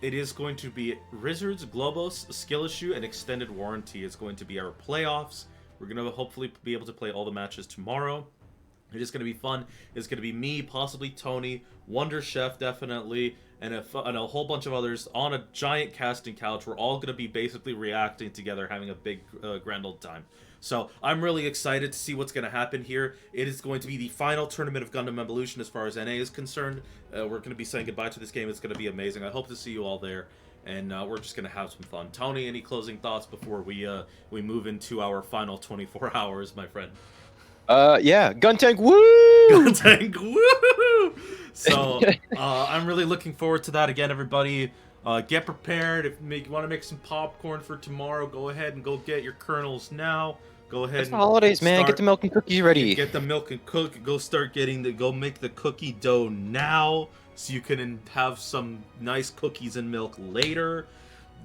It is going to be Wizards, Globos, skill issue, and extended warranty is going to be our playoffs. We're going to hopefully be able to play all the matches tomorrow. It is going to be fun. It's going to be me, possibly Tony, Wonder Chef definitely, and a whole bunch of others on a giant casting couch. We're all going to be basically reacting together, having a big grand old time. So I'm really excited to see what's going to happen here. It is going to be the final tournament of Gundam Evolution as far as NA is concerned. We're going to be saying goodbye to this game. It's going to be amazing. I hope to see you all there. And we're just going to have some fun. Tony, any closing thoughts before we move into our final 24 hours, my friend? Yeah, gun tank, woo! Gun tank, woo! So, I'm really looking forward to that. Again, everybody, get prepared. If you want to make some popcorn for tomorrow, go ahead and go get your kernels now. Go ahead It's and the holidays, man. start- Get the milk and cookies ready. Get the milk and cook. Go make the cookie dough now, so you can have some nice cookies and milk later.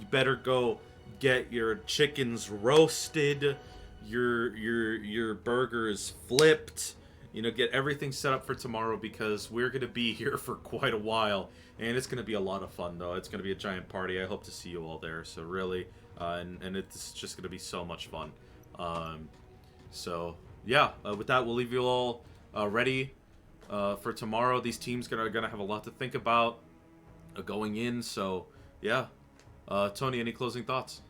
You better go get your chickens roasted, your burgers flipped. You know, get everything set up for tomorrow because we're gonna be here for quite a while, and it's gonna be a lot of fun though. It's gonna be a giant party. I hope to see you all there. So really, and it's just gonna be so much fun. So yeah, with that, we'll leave you all ready for tomorrow. These teams are gonna have a lot to think about going in. So yeah, Tony, any closing thoughts?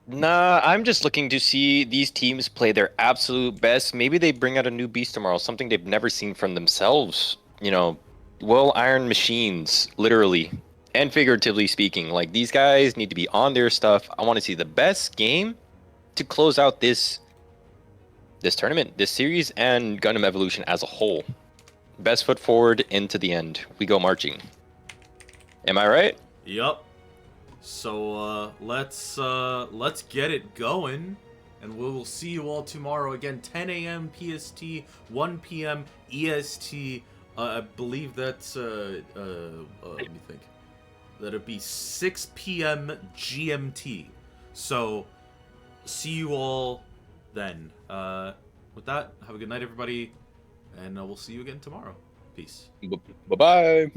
Nah, I'm just looking to see these teams play their absolute best. Maybe they bring out a new beast tomorrow, something they've never seen from themselves. You know, well iron machines, literally and figuratively speaking. Like, these guys need to be on their stuff. I want to see the best game to close out this tournament, this series, and Gundam Evolution as a whole. Best foot forward into the end. We go marching. Am I right? Yup. So let's get it going, and we will see you all tomorrow again, 10 a.m. PST, 1 p.m. EST. I believe that's let me think. That'd be 6 p.m. GMT. So see you all then. With that, have a good night, everybody, and we'll see you again tomorrow. Peace. Bye-bye.